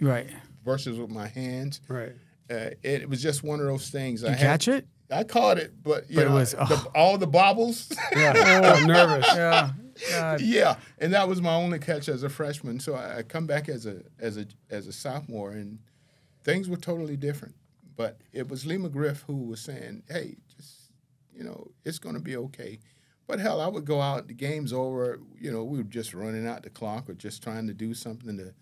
versus with my hands. Right. It was just one of those things. You catch it? I caught it, but it was all the bobbles. Yeah, I'm nervous. Yeah. God. Yeah, and that was my only catch as a freshman. So I come back as a sophomore, and things were totally different. But it was Lee McGriff who was saying, "Hey, just it's going to be okay." But hell, I would go out. The game's over. We were just running out the clock or just trying to do something to,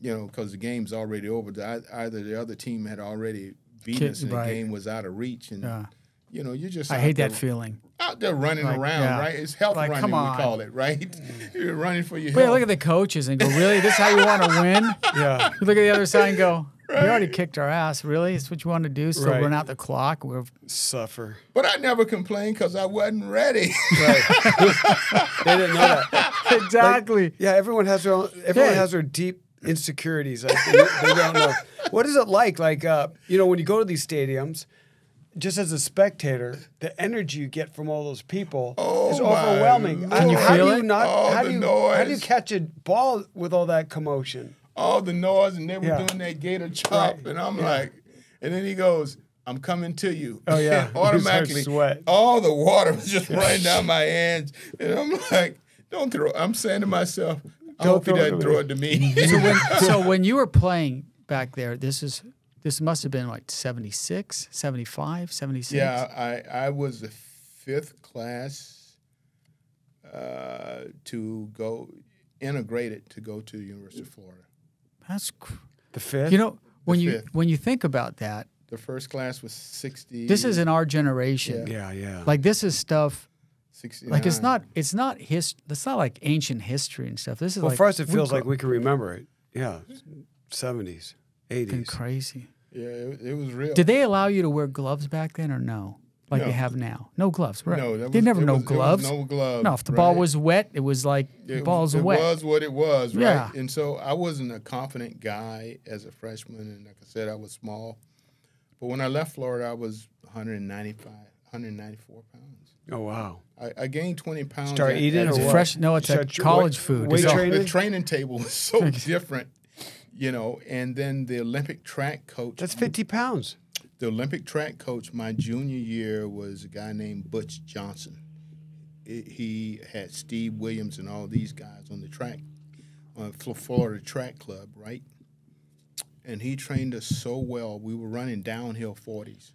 because the game's already over. Either the other team had already beaten us, and the game was out of reach, and you just I hate that feeling. Out there running around, right? It's health running, we call it, right? You're running for your health. Look at the coaches and go, really? This is how you want to win? Yeah. You look at the other side and go, you already kicked our ass. Really? That's what you want to do? So run out the clock? Suffer. But I never complained because I wasn't ready. Right. They didn't know that. Exactly. Everyone has their own. Everyone has their deep insecurities. Like, they don't know. What is it like? Like, when you go to these stadiums, just as a spectator, the energy you get from all those people is overwhelming. Can you feel it? How do you catch a ball with all that commotion? All the noise, and they were doing that gator chop, and I'm like, and then he goes, "I'm coming to you." Oh yeah, and automatically, sweat. All the water was just running down my hands, and I'm like, "Don't throw." I'm saying to myself, "I hope he doesn't throw it to me." So when you were playing back there, this must have been like 76, 75, 76? Yeah, I was the 5th class to go integrated to go to the University of Florida. That's the 5th. When you think about that, the first class was 60. This is in our generation. Yeah. Like this is stuff. 69. Like it's not like ancient history and stuff. This is for us it feels like we can remember it. Yeah, 70s, 80s. Been crazy. Yeah, it was real. Did they allow you to wear gloves back then or no? Like they have now? No gloves, right? No, gloves. No gloves. No, if the ball was wet, it was like the ball's wet. It was what it was, right? Yeah. And so I wasn't a confident guy as a freshman, and like I said, I was small. But when I left Florida, I was 194 pounds. Oh, wow. I gained 20 pounds. Start eating or what? Fresh? No, it's college food. Weight training? The training table was so different, and then the Olympic track coach. That's 50 pounds. The Olympic track coach my junior year was a guy named Butch Johnson. He had Steve Williams and all these guys on the track, on Florida Track Club, right? And he trained us so well. We were running downhill 40s.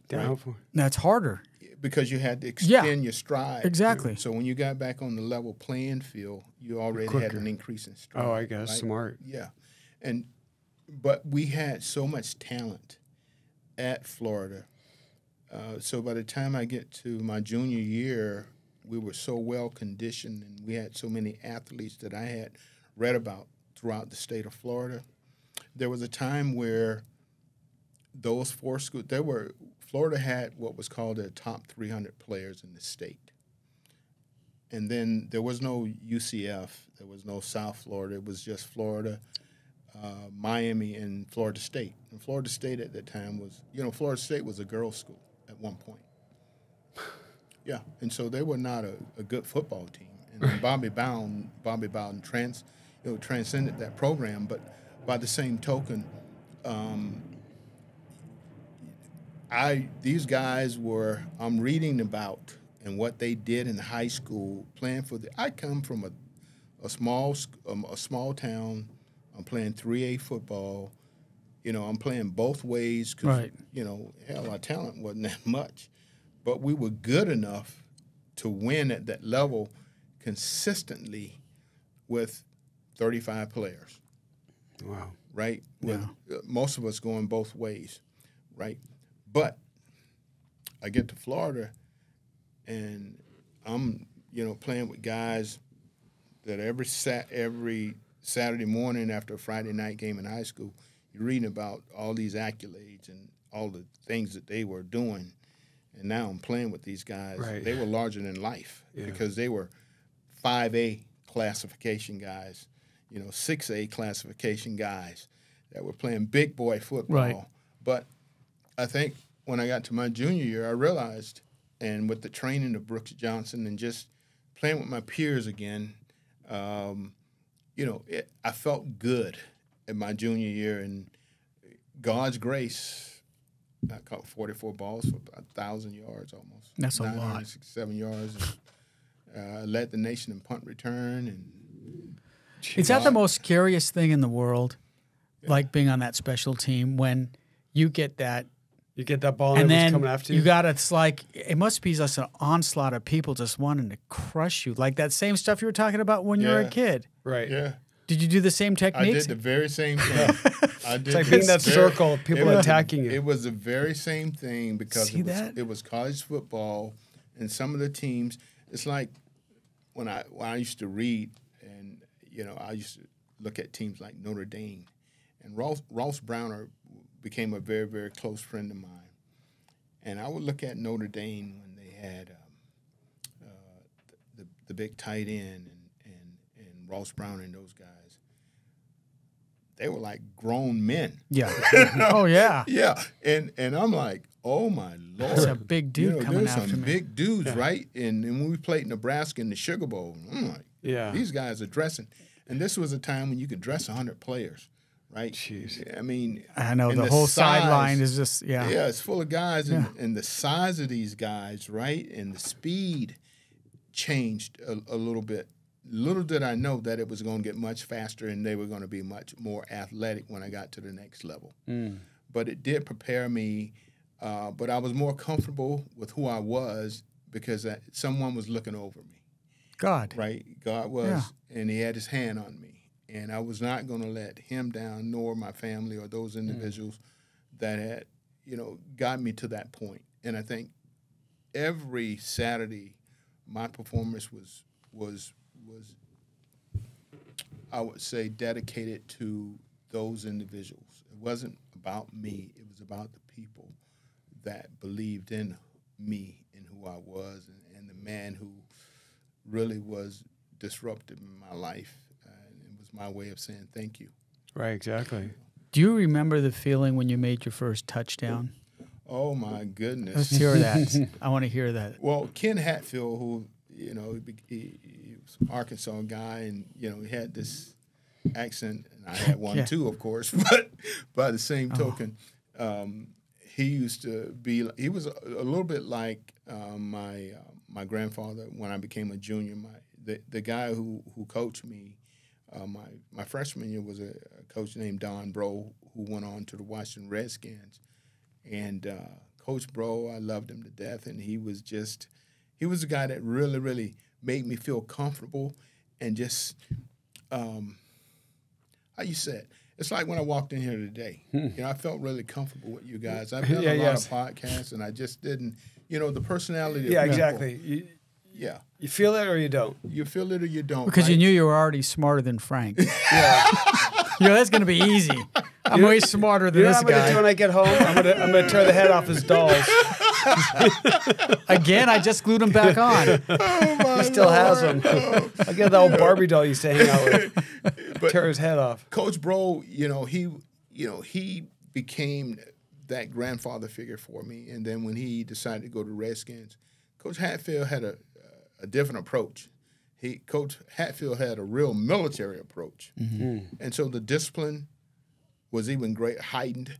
Downhill. That's harder. Because you had to extend your stride. Exactly. So when you got back on the level playing field, you already had an increase in stride. Oh, I guess. Right? Smart. Yeah. But we had so much talent at Florida. So by the time I get to my junior year, we were so well conditioned, and we had so many athletes that I had read about throughout the state of Florida. there was a time where those 4 schools, Florida had what was called their top 300 players in the state. And then there was no UCF, there was no South Florida, it was just Florida, Miami, and Florida State. And Florida State at that time was, Florida State was a girls' school at one point. Yeah, and so they were not a good football team. And then Bobby Bowden transcended that program. But by the same token, these guys I'm reading about and what they did in high school playing for I come from a small town. I'm playing 3A football. I'm playing both ways because, hell, our talent wasn't that much. But we were good enough to win at that level consistently with 35 players. Wow. Right? With most of us going both ways, right? But I get to Florida, and I'm, playing with guys that every Saturday morning after a Friday night game in high school, you're reading about all these accolades and all the things that they were doing. And now I'm playing with these guys. Right. They were larger than life because they were 5A classification guys, 6A classification guys that were playing big boy football. Right. But I think when I got to my junior year, I realized, and with the training of Brooks Johnson and just playing with my peers again, I felt good in my junior year. And God's grace, I caught 44 balls for about 1,000 yards almost. That's a lot. 967 yards. And, led the nation in punt return. And is that the most scariest thing in the world? Yeah. Like being on that special team when you get that. You get that ball and everyone's coming after you. It's like, it must be just an onslaught of people just wanting to crush you. Like that same stuff you were talking about when you were a kid. Right. Yeah. Did you do the same techniques? I did the very same thing. It's like being that circle of people attacking you. It was the very same thing because it was college football, and some of the teams. It's like when I used to read, and I used to look at teams like Notre Dame, and Ross Browner became a very, very close friend of mine, and I would look at Notre Dame when they had the big tight end and Ross Browner and those guys. They were like grown men. Yeah. Oh, yeah. Yeah. And I'm like, oh, my Lord. That's a big dude coming after me. There's some big dudes, right? And when we played Nebraska in the Sugar Bowl, I'm like, these guys are dressing. And this was a time when you could dress 100 players, right? Jeez. I mean. I know. The whole sideline is just, Yeah, it's full of guys. And the size of these guys, right, and the speed changed a little bit. Little did I know that it was going to get much faster and they were going to be much more athletic when I got to the next level. But it did prepare me. But I was more comfortable with who I was because someone was looking over me. God. Right? God was, and he had his hand on me. And I was not going to let him down, nor my family or those individuals that had, got me to that point. And I think every Saturday my performance was I would say dedicated to those individuals. It wasn't about me. It was about the people that believed in me and who I was and the man who really was disruptive in my life. It was my way of saying thank you. Right, exactly. Do you remember the feeling when you made your first touchdown? Oh, my goodness. Let's hear that. I want to hear that. Well, Ken Hatfield, who, he was an Arkansas guy, and, he had this accent, and I had one too, of course, but by the same token, he used to be, he was a little bit like my grandfather when I became a junior. The guy who coached me, my freshman year was a coach named Don Bro, who went on to the Washington Redskins. And Coach Bro, I loved him to death, and he was a guy that really, really made me feel comfortable and just, how you said, it's like when I walked in here today. I felt really comfortable with you guys. I've done a lot of podcasts, and I just didn't, the personality. Yeah, exactly. You feel it or you don't. You feel it or you don't. Because you knew you were already smarter than Frank. Yeah. That's going to be easy. I'm way smarter than You know this what I'm gonna guy. do when I get home? I'm gonna tear the head off his dolls. Again, I just glued him back on. He still has them. I get the old Barbie doll he used to hang out with. But Tear his head off. Coach Bro, he became that grandfather figure for me. And then when he decided to go to Redskins, Coach Hatfield had a different approach. Coach Hatfield had a real military approach. And so the discipline was even heightened.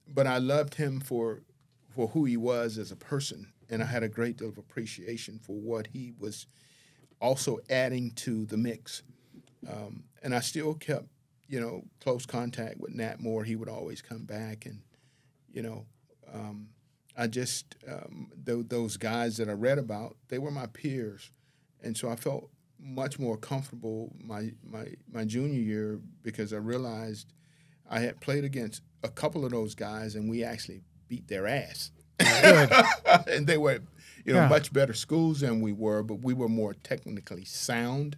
But I loved him for who he was as a person, and I had a great deal of appreciation for what he was also adding to the mix. And I still kept, close contact with Nat Moore. He would always come back, and I just those guys that I read about, they were my peers, and so I felt much more comfortable my junior year because I realized I had played against a couple of those guys, and we actually beat their ass. And they were, much better schools than we were, but we were more technically sound,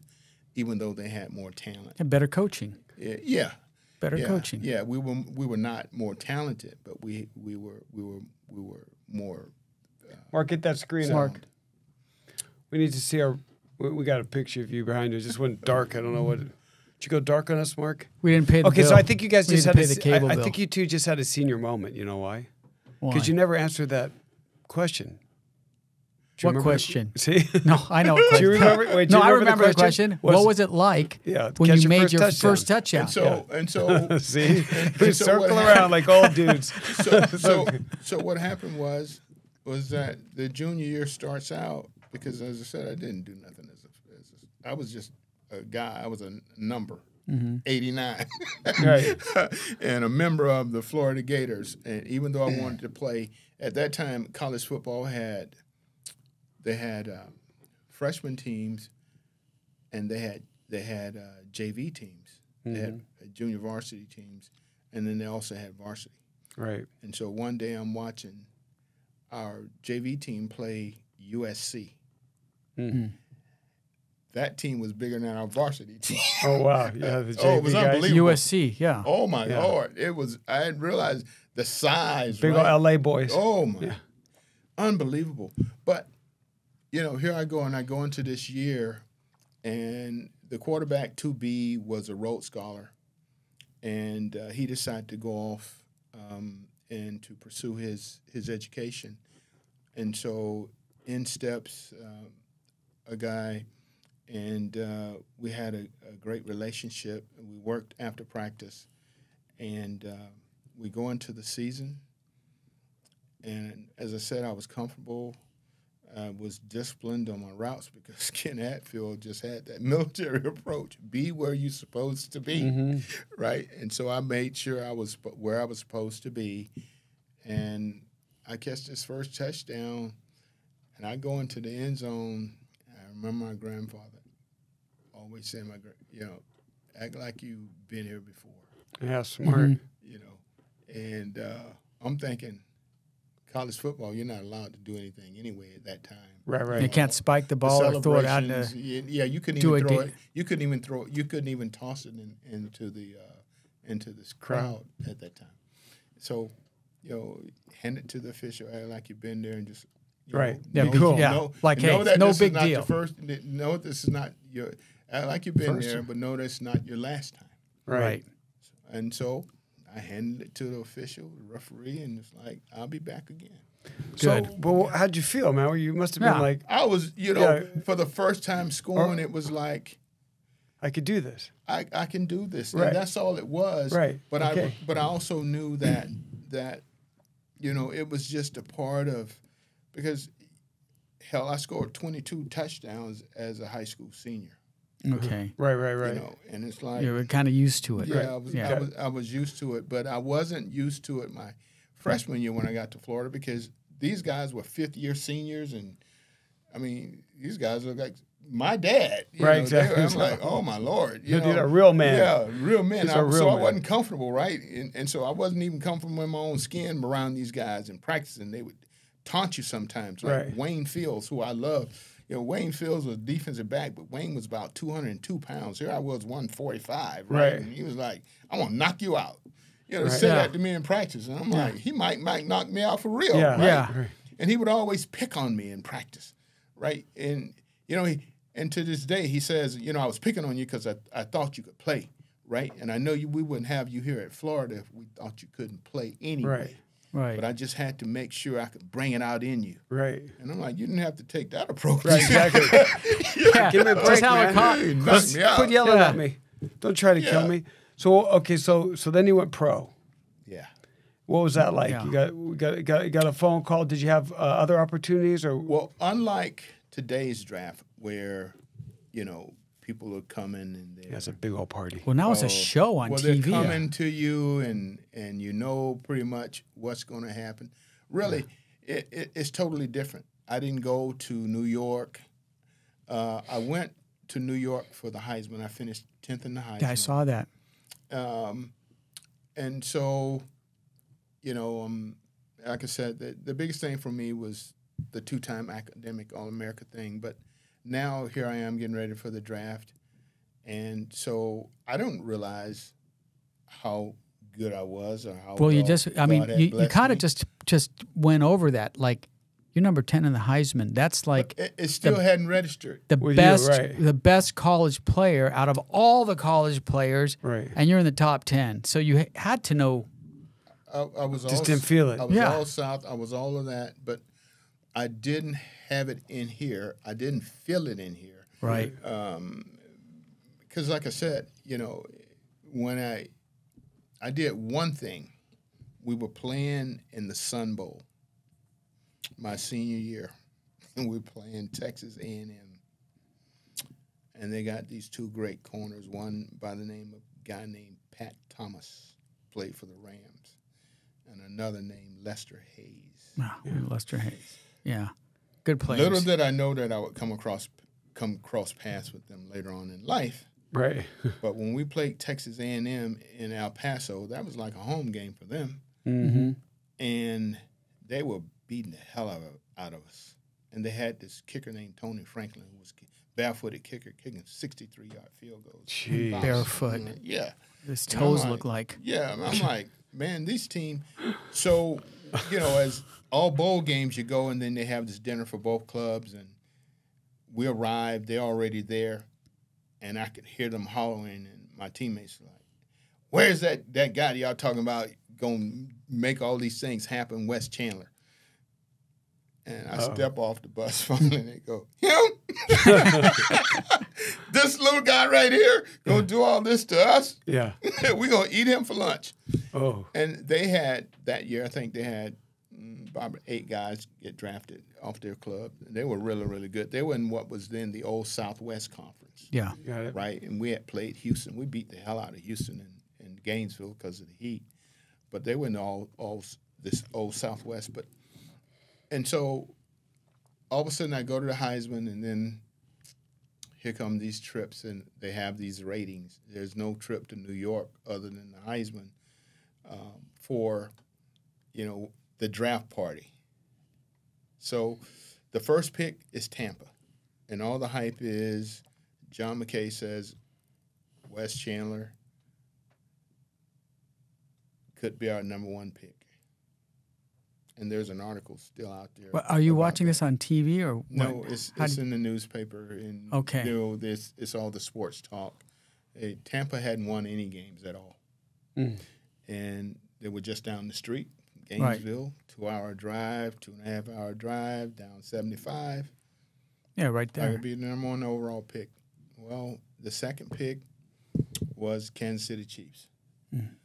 even though they had more talent. And better coaching. Yeah. Better coaching. Yeah, we were not more talented, but we were more. Mark, get that screen up. We need to see we got a picture of you behind you. It just went dark. I don't know what. Did you go dark on us, Mark? We didn't pay the bill. So I think you guys just had the cable bill. I think you two just had a senior moment. You know why? Why? Because you never answered that question. What question? See? No, I know what question. Do you remember? Wait, I remember the question. What was it like when you made your first touchdown? And so see, we circle around like old dudes. So what happened was that the junior year starts out because, as I said, I didn't do nothing I was just a guy. I was a number. 89, right, and a member of the Florida Gators. And even though I wanted to play at that time, college football had freshman teams, and they had JV teams. They had junior varsity teams, and then they also had varsity. Right. And so one day I'm watching our JV team play USC. That team was bigger than our varsity team. Oh, wow. Yeah, the JV it was guys. unbelievable. USC, yeah. Oh, my Lord. It was, I hadn't realized the size. Big old LA boys. Oh, my. Yeah. Unbelievable. But, here I go, and I go into this year, and the quarterback 2B was a Rhodes Scholar, and he decided to go off and to pursue his education. And so in steps a guy, and we had a great relationship. We worked after practice, and we go into the season. And as I said, I was comfortable. I was disciplined on my routes because Ken Hatfield just had that military approach. Be where you're supposed to be, right? And so I made sure I was where I was supposed to be. And I catch this first touchdown, and I go into the end zone. I remember my grandfather always saying, act like you've been here before. Yeah, smart. And I'm thinking, college football, you're not allowed to do anything anyway at that time. Right. You can't spike the ball or throw it out. You couldn't even throw it. You couldn't even throw it. You couldn't even toss it into this crowd at that time. So, hand it to the official, act like you've been there, and just right. Cool. Like, hey, no big deal. This is not your. Act like you've been there, but no, that's not your last time. Right. And so I handed it to the official, the referee, and it's like, I'll be back again. Good. So, but how'd you feel, man? You must have been like... I was, for the first time scoring, it was like... I could do this. I can do this. Right. And that's all it was. Right. But I also knew that it was just a part of... Because, hell, I scored 22 touchdowns as a high school senior. Okay. Right. And it's like... You were kind of used to it. Yeah, I was used to it, but I wasn't used to it my freshman year when I got to Florida because these guys were fifth-year seniors, and, I mean, these guys look like my dad. Right, exactly. I'm like, oh, my Lord. You're a real man. Yeah, real man. I wasn't comfortable, right? And so I wasn't even comfortable in my own skin around these guys and practicing. They would taunt you sometimes, like Wayne Fields, who I love. Wayne Fields was defensive back, but Wayne was about 202 pounds. Here I was 145, right? And he was like, "I'm gonna knock you out." He said that to me in practice, and I'm like, he might knock me out for real, right? And he would always pick on me in practice, right? And and to this day he says, I was picking on you because I thought you could play, right? And I know we wouldn't have you here at Florida if we thought you couldn't play anyway. Right. But I just had to make sure I could bring it out in you. Right. And I'm like, you didn't have to take that approach. Right, exactly. Give me a break, man. Knock me out. Quit yelling at me. Don't try to kill me. So okay, so then you went pro. Yeah. What was that like? Yeah. You got a phone call. Did you have other opportunities or? Well, unlike today's draft, where people are coming and it's a big old party. Well, now it's a show on TV. They're coming to you and pretty much what's going to happen. Really, it's totally different. I didn't go to New York. I went to New York for the Heisman. I finished 10th in the Heisman. Yeah, I saw that. And so, like I said, the biggest thing for me was the 2-time academic All-America thing. But now here I am getting ready for the draft. And so I don't realize how good I was or how well, you kind of me. just went over that. Like, you're number 10 in the Heisman. That's like it still hadn't registered. The best college player out of all the college players, and you're in the top 10. So you had to know. I was just didn't feel it. I was all South. I was all of that, but I didn't have it in here. I didn't feel it in here. Right. Because, like I said, when I did one thing, we were playing in the Sun Bowl my senior year, and we were playing Texas A&M, and they got these two great corners. One by the name of a guy named Pat Thomas, played for the Rams, and another named Lester Hayes. Wow, Lester Hayes. Yeah, good players. Little did I know that I would come cross paths with them later on in life. Right. But when we played Texas A&M in El Paso, that was like a home game for them. Mm-hmm. And they were beating the hell out of us. And they had this kicker named Tony Franklin, who was barefooted kicker, kicking 63-yard field goals. Jeez. Barefoot. Yeah. His toes look like. Yeah. I'm like, man, this team. So, as all bowl games you go, and then they have this dinner for both clubs, and we arrived, they're already there, and I could hear them hollering, and my teammates were like, where's that guy that y'all talking about going to make all these things happen, Wes Chandler? And I step off the bus finally, and they go, him? This little guy right here going to do all this to us? Yeah. We're going to eat him for lunch. Oh. And they had, that year, I think they had probably 8 guys get drafted off their club. They were really, really good. They were in what was then the old Southwest Conference. Yeah. Right? And we had played Houston. We beat the hell out of Houston and Gainesville because of the heat. But they were in all this old Southwest. And so all of a sudden I go to the Heisman, and then here come these trips, and they have these ratings. There's no trip to New York other than the Heisman for, the draft party. So the first pick is Tampa, and all the hype is John McKay says Wes Chandler could be our number 1 pick. And there's an article still out there. Well, are you watching this on TV or what? No, it's in the newspaper. And, okay. It's all the sports talk. Tampa hadn't won any games at all. And they were just down the street, Gainesville, 2-hour drive, 2.5-hour drive, down 75. Yeah, right there. I would be the number 1 overall pick. Well, the second pick was Kansas City Chiefs.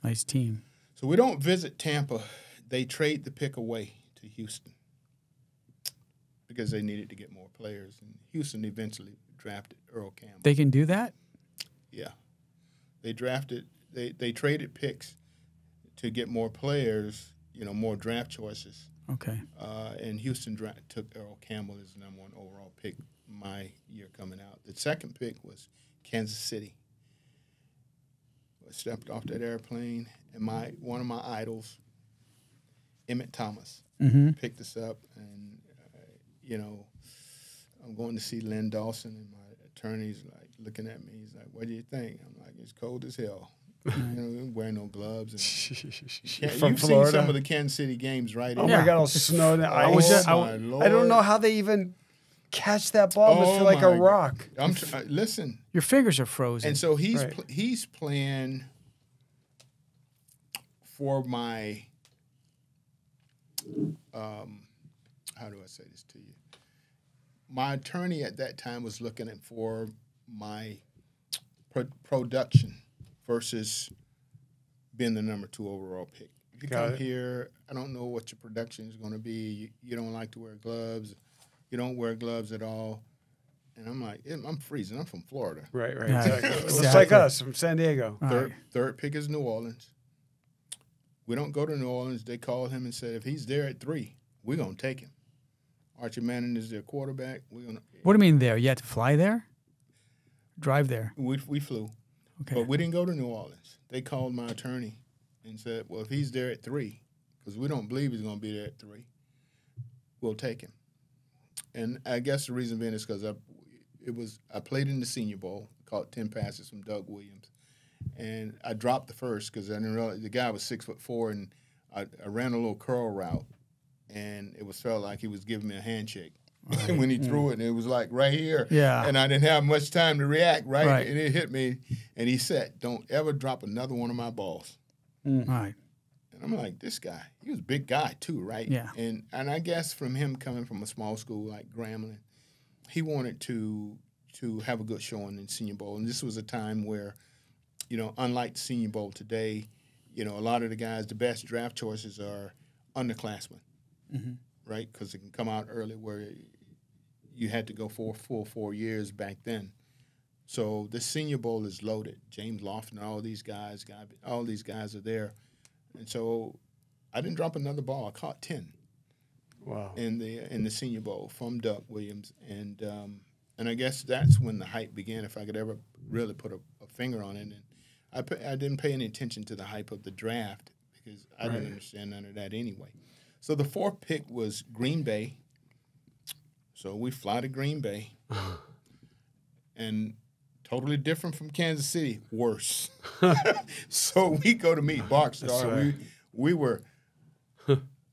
Nice team. So we don't visit Tampa. They trade the pick away to Houston because they needed to get more players. And Houston eventually drafted Earl Campbell. They can do that? Yeah. They traded picks to get more players, more draft choices. Okay. And Houston took Earl Campbell as the number 1 overall pick my year coming out. The second pick was Kansas City. I stepped off that airplane, and one of my idols, Emmett Thomas, picked us up, and I'm going to see Lynn Dawson, and my attorney's like looking at me. He's like, "What do you think?" I'm like, "It's cold as hell." You know, wearing no gloves. And From you've Florida. seen some of the Kansas City games, right? Oh my God, I'll snow down. Oh my Lord. I don't know how they even catch that ball. It must feel like a rock. Listen. Your fingers are frozen. And so he's playing for my, how do I say this to you? My attorney at that time was looking at for my production versus being the number 2 overall pick. If you come here, I don't know what your production is going to be. You don't like to wear gloves. You don't wear gloves at all. And I'm like, I'm freezing. I'm from Florida. Right. Yeah, Exactly. It's like us from San Diego. Third pick is New Orleans. We don't go to New Orleans. They called him and said, if he's there at 3, we're going to take him. Archie Manning is their quarterback. We're gonna. What do you mean there? You had to fly there? Drive there? We flew. Okay. But we didn't go to New Orleans. They called my attorney and said, well, if he's there at 3, because we don't believe he's going to be there at 3, we'll take him. And I guess the reason being is because I played in the Senior Bowl, caught 10 passes from Doug Williams, and I dropped the first because I didn't realize the guy was 6'4", and I ran a little curl route, and it felt like he was giving me a handshake. Right. When he threw it, and it was like right here, and I didn't have much time to react, right? And it hit me, and he said, "Don't ever drop another one of my balls." Right. And I'm like, this guy, he was a big guy too, right? Yeah. And I guess from him coming from a small school like Grambling, he wanted to have a good showing in Senior Bowl. And this was a time where, you know, unlike the Senior Bowl today, you know, a lot of the guys, the best draft choices are underclassmen, right? Because it can come out early where you had to go for a full 4 years back then. So the Senior Bowl is loaded. James Lofton, all these guys are there. And so I didn't drop another ball. I caught 10. Wow. In the Senior Bowl from Doug Williams. And I guess that's when the hype began, if I could ever really put a finger on it. And I didn't pay any attention to the hype of the draft because I didn't understand none of that anyway. So the 4th pick was Green Bay. So we fly to Green Bay. And totally different from Kansas City, worse. So we go to meet Barkstar. Right. We were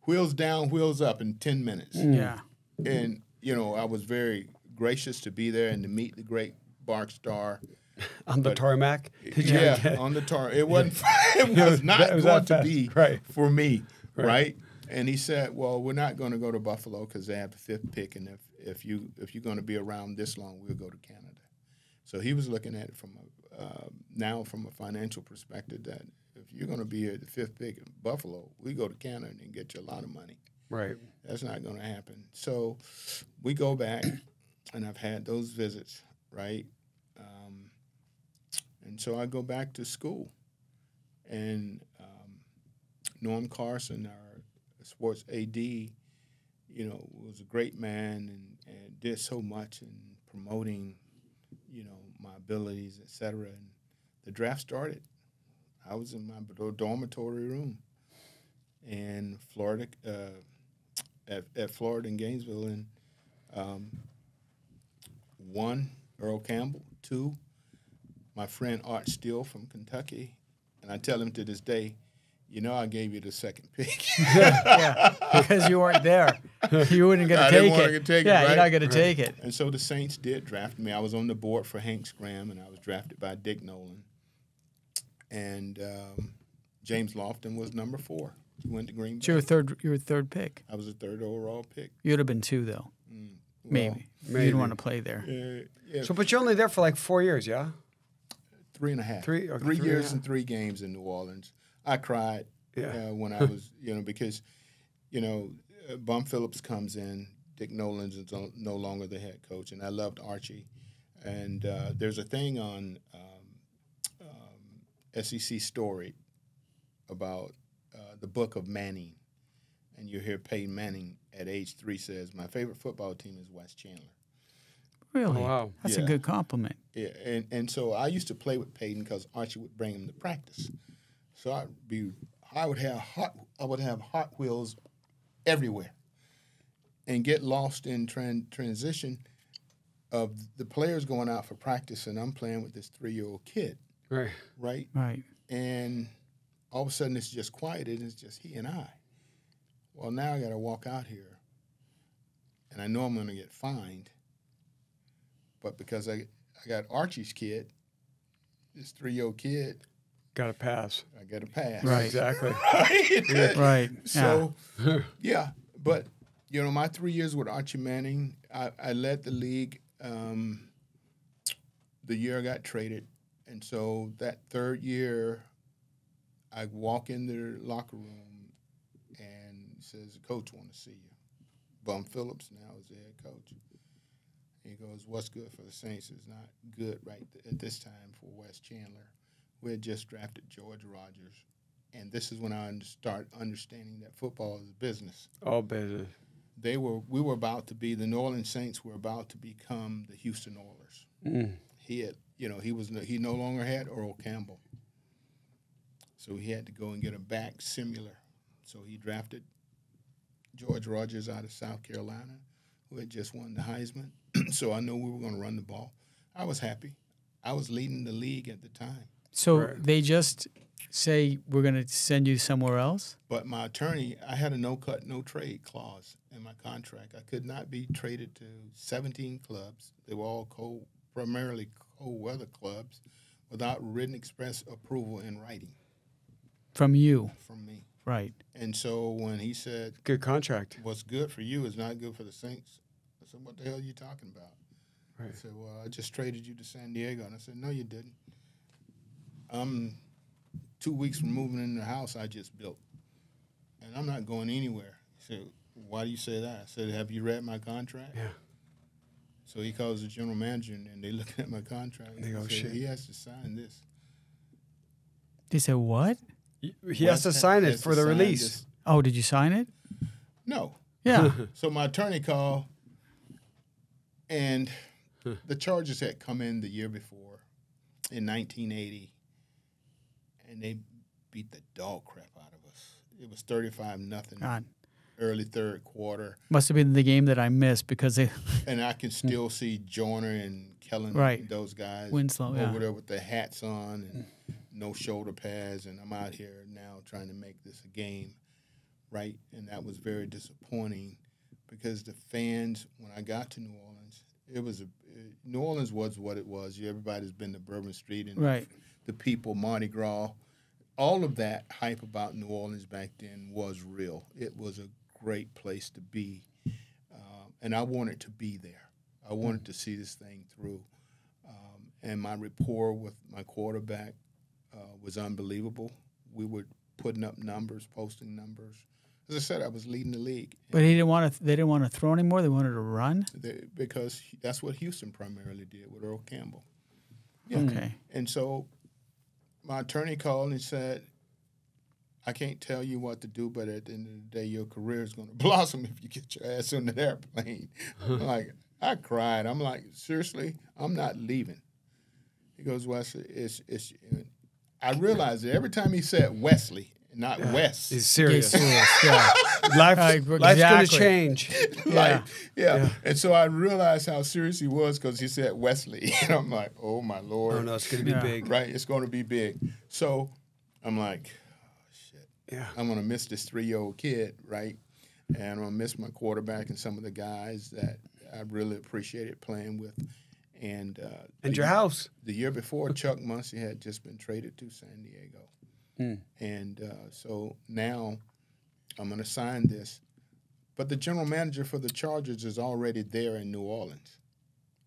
wheels down, wheels up in 10 minutes. Yeah. And, you know, I was very gracious to be there and to meet the great Barkstar. On the tarmac? On the tarmac. It wasn't. It was not going to be for me, right? And he said, well, we're not going to go to Buffalo because they have the 5th pick, and if you're going to be around this long, we'll go to Canada. So he was looking at it from a financial perspective that if you're going to be at the 5th pick at Buffalo, we go to Canada and get you a lot of money. Right. That's not going to happen. So we go back, and I've had those visits, right? And so I go back to school, and Norm Carson, our sports AD, you know, was a great man and did so much in promoting, you know, my abilities, et cetera. And the draft started. I was in my dormitory room in Florida, at Florida in Gainesville, and 1, Earl Campbell, 2, my friend Art Steele from Kentucky, and I tell him to this day, you know, I gave you the 2nd pick. Yeah, because you weren't there. You wouldn't get to take it. I didn't want to take it, right? You're not going to take it. And so the Saints did draft me. I was on the board for Hank Scram, and I was drafted by Dick Nolan. And James Lofton was number 4. He went to Green Bay. So you were third pick. I was a 3rd overall pick. You would have been 2, though. Maybe. You didn't want to play there. Yeah. So, but you're only there for like 4 years, yeah? 3.5. 3 years and 3 games in New Orleans. I cried when I was, you know, because, you know, Bum Phillips comes in. Dick Nolan is no longer the head coach, and I loved Archie. And there's a thing on SEC Story about the book of Manning, and you hear Peyton Manning at age 3 says, "My favorite football team is Wes Chandler." Really? Oh, wow. That's a good compliment. Yeah, and so I used to play with Peyton because Archie would bring him to practice. So I would have hot wheels everywhere, and get lost in transition, of the players going out for practice, and I'm playing with this 3-year-old kid. Right. Right? Right. And all of a sudden it's just quiet, and it's just he and I. Well, now I got to walk out here, and I know I'm going to get fined, but because I got Archie's kid, this 3-year-old kid, Got to pass. I got to pass. Right. Exactly. Right? Right. So, yeah. But, you know, my 3 years with Archie Manning, I led the league the year I got traded. And so that third year, I walk in the locker room and he says, the coach want to see you. Bum Phillips now is the head coach. He goes, what's good for the Saints is not good right at this time for Wes Chandler. We had just drafted George Rogers, and this is when I start understanding that football is a business. All business. We were about to be, the New Orleans Saints were about to become the Houston Oilers. Mm. He had, you know, he no longer had Earl Campbell, so he had to go and get a back similar. So he drafted George Rogers out of South Carolina, who had just won the Heisman. So I knew we were going to run the ball. I was happy. I was leading the league at the time. So Right. they just say, we're going to send you somewhere else? But my attorney, I had a no-cut, no-trade clause in my contract. I could not be traded to 17 clubs. They were all primarily cold-weather clubs without written express approval in writing. From you? From me. Right. And so when he said, Good contract. what's good for you is not good for the Saints, I said, what the hell are you talking about? Right. I said, well, I just traded you to San Diego. And I said, no, you didn't. I'm 2 weeks from moving in the house I just built, and I'm not going anywhere. He said, why do you say that? I said, have you read my contract? Yeah. So he calls the general manager, and they look at my contract. They go, said, shit. he has to sign this. They said, what? He has to sign it Has for to the sign release. this. Oh, did you sign it? No. Yeah. So my attorney called, and the Chargers had come in the year before, in 1980, and they beat the dog crap out of us. It was 35-0, God. early third quarter. Must have been the game that I missed because they And I can still see Joyner and Kellen, Right. those guys Winslow, over yeah. there with their hats on and no shoulder pads. And I'm out here now trying to make this a game, right? And that was very disappointing because the fans, when I got to New Orleans, New Orleans was what it was. Everybody's been to Bourbon Street and Right. the people, Mardi Gras. All of that hype about New Orleans back then was real. It was a great place to be, and I wanted to be there. I wanted to see this thing through, and my rapport with my quarterback was unbelievable. We were putting up numbers, posting numbers. As I said, I was leading the league. But he didn't want to. They didn't want to throw anymore. They wanted to run. Because that's what Houston primarily did with Earl Campbell. Yeah. Okay. And so my attorney called and said, I can't tell you what to do, but at the end of the day, your career is going to blossom if you get your ass on that airplane. I'm like, I cried. I'm like, seriously, I'm not leaving. He goes, Wes, it's I realized that every time he said Wesley, not Wes. He's serious. Yeah. Life's going to Exactly. change. Like, Yeah. yeah. And so I realized how serious he was because he said Wesley. And I'm like, oh, my Lord. Oh, no, it's going to be Yeah. big. Right, it's going to be big. So I'm like, oh, shit. Yeah. I'm going to miss this 3-year-old kid, right? And I'm going to miss my quarterback and some of the guys that I really appreciated playing with. And your house. The year before, Chuck Muncie had just been traded to San Diego. And so now I'm going to sign this. But the general manager for the Chargers is already there in New Orleans,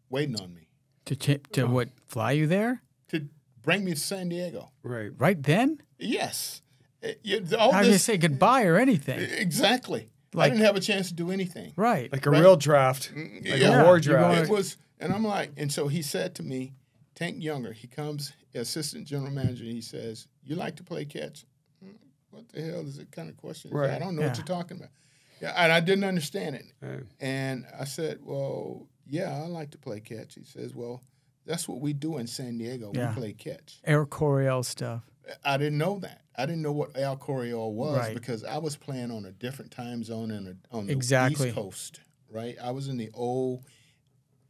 waiting on me. To what? Fly you there? To bring me to San Diego. Right. Right then? Yes. How do you say goodbye or anything? Exactly. Like- I didn't have a chance to do anything. Right. Like a Right. real draft. Like Yeah. a war You're draft. It was, and I'm like, and so he said to me, Tank Younger, he comes, assistant general manager, he says, you like to play catch? What the hell is it kind of question? Right. I don't know Yeah. what you're talking about. Yeah, and I didn't understand it. Right. And I said, well, yeah, I like to play catch. He says, well, that's what we do in San Diego. Yeah. We play catch. Air Coryell stuff. I didn't know that. I didn't know what Al Coryell was Right. because I was playing on a different time zone on the Exactly. East Coast, right? I was in the old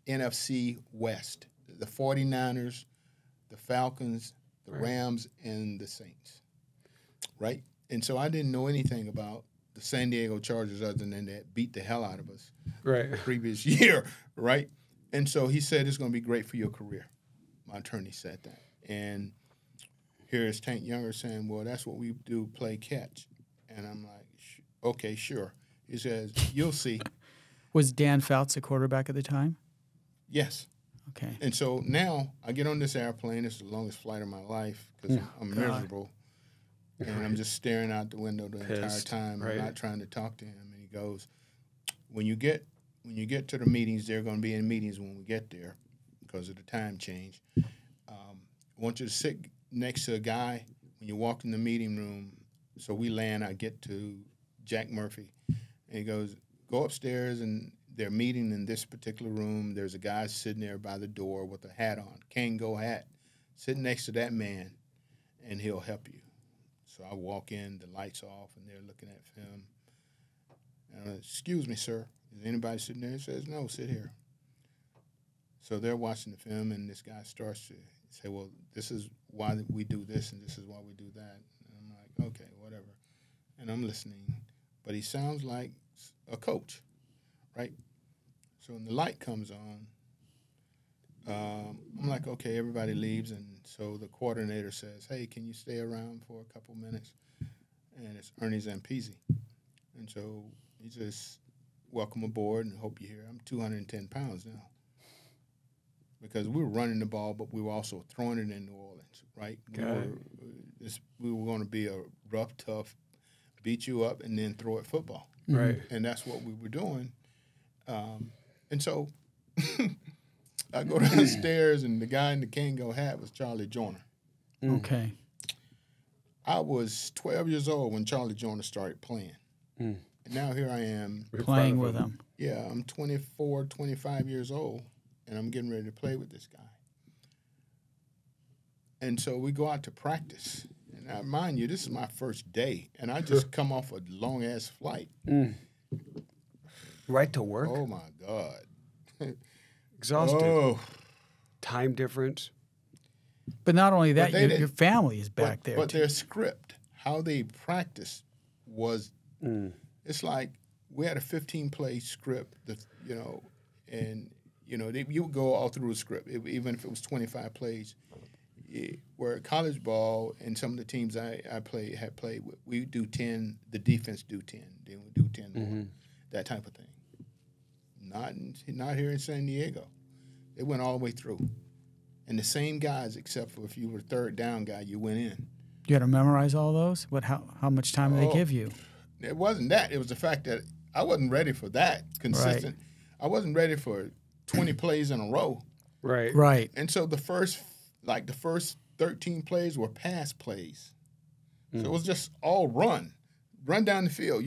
NFC West, the 49ers, the Falcons, the Rams, and the Saints, right? And so I didn't know anything about the San Diego Chargers other than that beat the hell out of us the previous year, right? And so he said, it's going to be great for your career. My attorney said that. And here's Tank Younger saying, well, that's what we do, play catch. And I'm like, okay, sure. He says, you'll see. Was Dan Fouts the quarterback at the time? Yes. Okay. And so now I get on this airplane. It's the longest flight of my life because I'm miserable. And I'm just staring out the window the entire time. I'm not trying to talk to him. And he goes, when you get to the meetings, they're going to be in meetings when we get there because of the time change. I want you to sit next to a guy when you walk in the meeting room. So we land, I get to Jack Murphy. And he goes, go upstairs, and they're meeting in this particular room. There's a guy sitting there by the door with a hat on, Kango hat, sitting next to that man, and he'll help you. So I walk in, the lights off, and they're looking at film. And excuse me, sir, is anybody sitting there? He says, no, sit here. So they're watching the film, and this guy starts to say, well, this is why we do this, and this is why we do that. And I'm like, okay, whatever. And I'm listening. But he sounds like a coach, right? So when the light comes on, I'm like, okay, everybody leaves. And so the coordinator says, hey, can you stay around for a couple minutes? And it's Ernie Zampese. And so he says, welcome aboard and hope you're here. I'm 210 pounds now. Because we were running the ball, but we were also throwing it in New Orleans, right? We were going to be a rough, tough, beat you up and then throw it football. Right. And that's what we were doing. And so I go down the stairs, and the guy in the Kango hat was Charlie Joyner. Okay. I was 12 years old when Charlie Joyner started playing. And now here I am. Playing with him. Yeah, I'm 24, 25 years old, and I'm getting ready to play with this guy. And so we go out to practice. And I mind you, this is my first day, and I just come off a long-ass flight. Right to work? Oh, my God. Exhausted. Oh. Time difference. But not only that, your family is back there. But their script, how they practiced was, it's like we had a 15-play script, and, you would go all through the script, even if it was 25 plays. Where college ball and some of the teams I had played with, we do 10, the defense do 10, then we do 10 more, that type of thing. Not here in San Diego. They went all the way through. And the same guys, except for if you were a third down guy, you went in. You had to memorize all those? How much time did they give you? It wasn't that. It was the fact that I wasn't ready for that consistent. Right. I wasn't ready for 20 plays in a row. Right. Right. And so the first 13 plays were pass plays. So it was just all run down the field,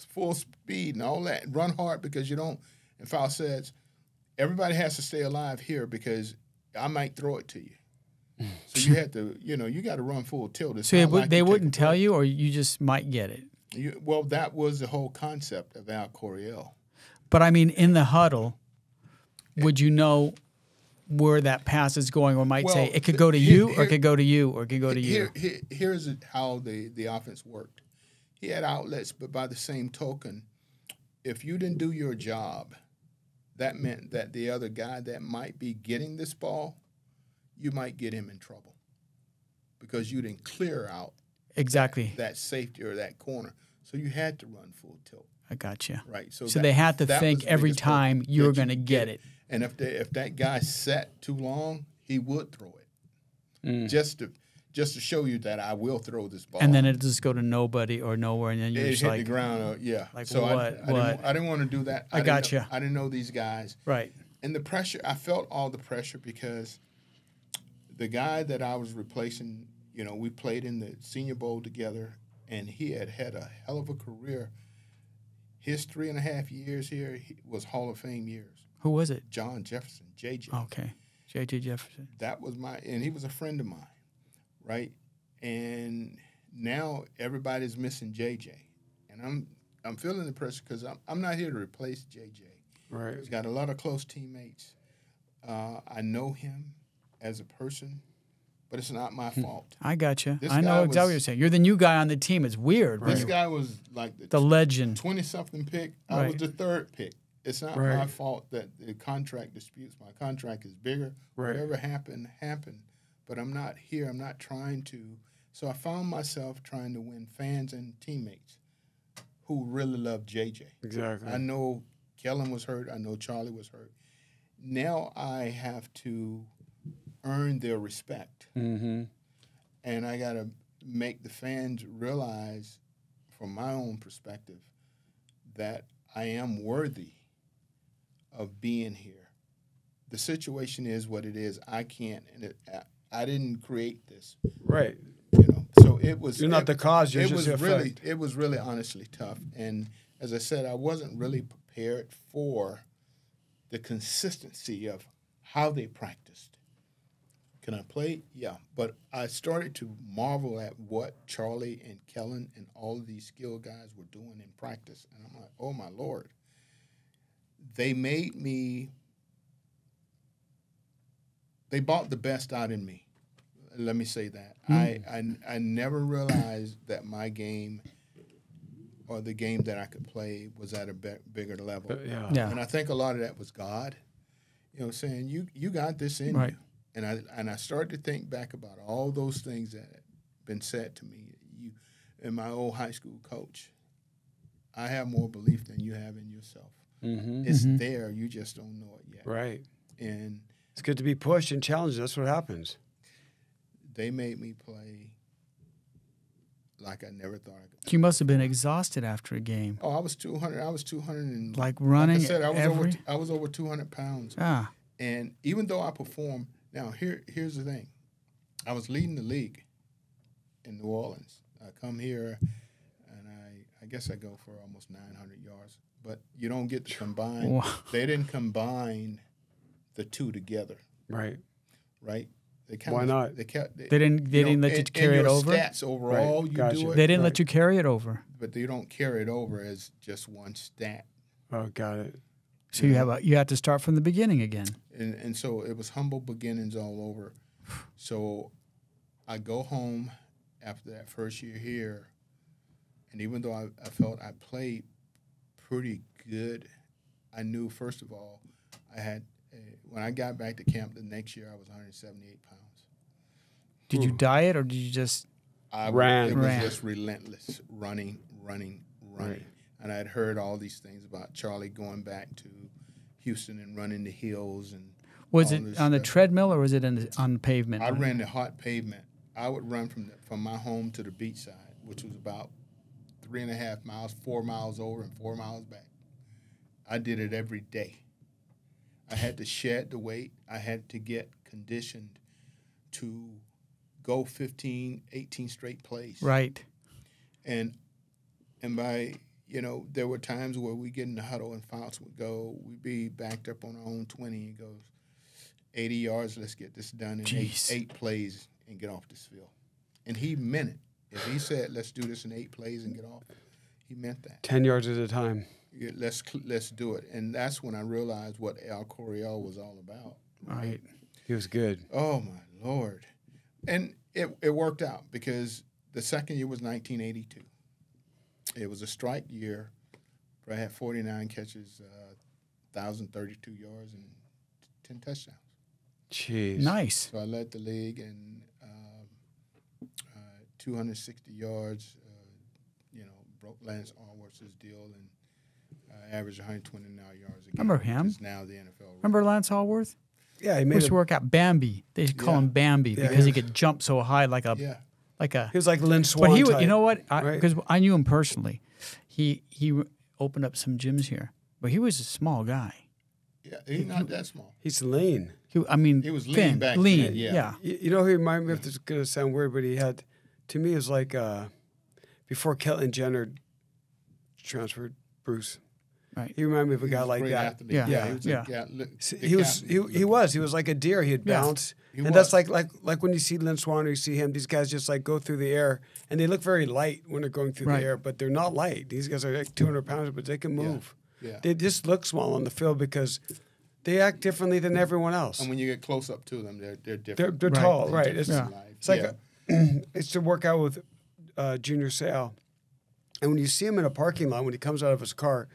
full speed and all that. Run hard because you don't. And Foul says, everybody has to stay alive here because I might throw it to you. So you had to, you got to run full tilt. It's so they wouldn't tell you, or you just might get it? Well, that was the whole concept of Al Coryell. But, I mean, in the huddle, would you know where that pass is going, or might say it could go to you, or it could go to you, or it could go to you? Here's how the offense worked. He had outlets, but by the same token, if you didn't do your job, that meant that the other guy that might be getting this ball, you might get him in trouble because you didn't clear out that safety or that corner. So you had to run full tilt. I got you. Right. So they had to think every time you were going to get it. And if that guy sat too long, he would throw it, just to show you that I will throw this ball. And then it just go to nobody or nowhere, and then you're just hit like the ground. Yeah. Like so what? I didn't want to do that. I got you. I didn't know these guys. Right. And the pressure, I felt all the pressure because the guy that I was replacing, we played in the Senior Bowl together, and he had a hell of a career. His 3.5 years here was Hall of Fame years. Who was it? John Jefferson, JJ. Okay, J.J. Jefferson. That was and he was a friend of mine, right? And now everybody's missing JJ, and I'm feeling the pressure because I'm not here to replace JJ. Right. He's got a lot of close teammates, I know him as a person, but it's not my fault. I got you. This I know guy exactly what you're saying. You're the new guy on the team. It's weird. This guy was like the legend. 20-something pick. I was the third pick. It's not my fault that the contract disputes. My contract is bigger. Whatever happened, happened. But I'm not here. I'm not trying to. So I found myself trying to win fans and teammates who really love JJ. Exactly. I know Kellen was hurt. I know Charlie was hurt. Now I have to earn their respect. Mm-hmm. And I got to make the fans realize, from my own perspective, that I am worthy of being here. The situation is what it is. I can't, and I didn't create this. Right. You know, so it was. You're not the cause. You're just the effect. It was really honestly tough. And as I said, I wasn't really prepared for the consistency of how they practiced. Can I play? Yeah. But I started to marvel at what Charlie and Kellen and all of these skilled guys were doing in practice. And I'm like, oh, my Lord. They made me – they brought the best out in me. Let me say that. I never realized that my game or the game that I could play was at a bigger level. Yeah. And I think a lot of that was God, you know, saying, you got this in you. And I started to think back about all those things that had been said to me. You, and my old high school coach, I have more belief than you have in yourself. Mm-hmm. It's there. You just don't know it yet. Right. And it's good to be pushed and challenged. That's what happens. They made me play like I never thought I could. You must have been exhausted after a game. Oh, I was 200. I was 200 and like running. Like I said, I was over 200 pounds. Ah. And even though I performed, now here's the thing, I was leading the league in New Orleans. I come here, and I guess I go for almost 900 yards. But you don't get to combine. Wow. They didn't combine the two together. Right. Right. Why not? They didn't let you carry it over. Stats overall, you do it. They didn't let you carry it over. But they don't carry it over as just one stat. Oh, got it. So you have to start from the beginning again. And so it was humble beginnings all over. So I go home after that first year here, and even though I felt I played pretty good, I knew, first of all, I had when I got back to camp the next year, I was 178 pounds. Did you diet or did you just ran? It was just relentless, running. Right. And I had heard all these things about Charlie going back to Houston and running the hills. And was it on the treadmill or was it on the pavement? I ran the hot pavement. I would run from my home to the beach side, which was about 3.5 miles, 4 miles over and 4 miles back. I did it every day. I had to shed the weight. I had to get conditioned to go 15, 18 straight plays. Right. And by, there were times where we get in the huddle and Fouts would go, we'd be backed up on our own 20 and goes, 80 yards, let's get this done in eight plays and get off this field. And he meant it. If he said, let's do this in 8 plays and get off, he meant that. 10 yards at a time. Yeah, let's do it. And that's when I realized what Al Coryell was all about. Right. He was good. Oh, my Lord. And it worked out because the second year was 1982. It was a strike year. I had 49 catches, 1,032 yards, and 10 touchdowns. Jeez. Nice. So I led the league in 260 yards, broke Lance Allworth's deal, and averaged 129 yards a game. Remember him? He's now the NFL. Remember Lance Allworth? Yeah, he used to work out Bambi. They used to call him Bambi because he could jump so high like a. He was like Lynn Swan. But he, type. you know what? Because I knew him personally. He opened up some gyms here, but he was a small guy. Yeah, he's not that small. He's lean. He was lean thin, back lean. then. Yeah. You know who he reminded me of? This is going to sound weird, but he had, to me, it was like before Caitlyn Jenner transferred, Bruce. Right. He reminded me of a guy like that. Athlete. He was like a deer. He'd bounce. That's like when you see Lynn Swan or you see him, these guys just like go through the air and they look very light when they're going through the air, but they're not light. These guys are like 200 pounds, but they can move. Yeah. They just look small on the field because They act differently than everyone else. And when you get close up to them, they're different. They're tall, right? It's like it's to work out with Junior Seau. And when you see him in a parking lot, when he comes out of his car,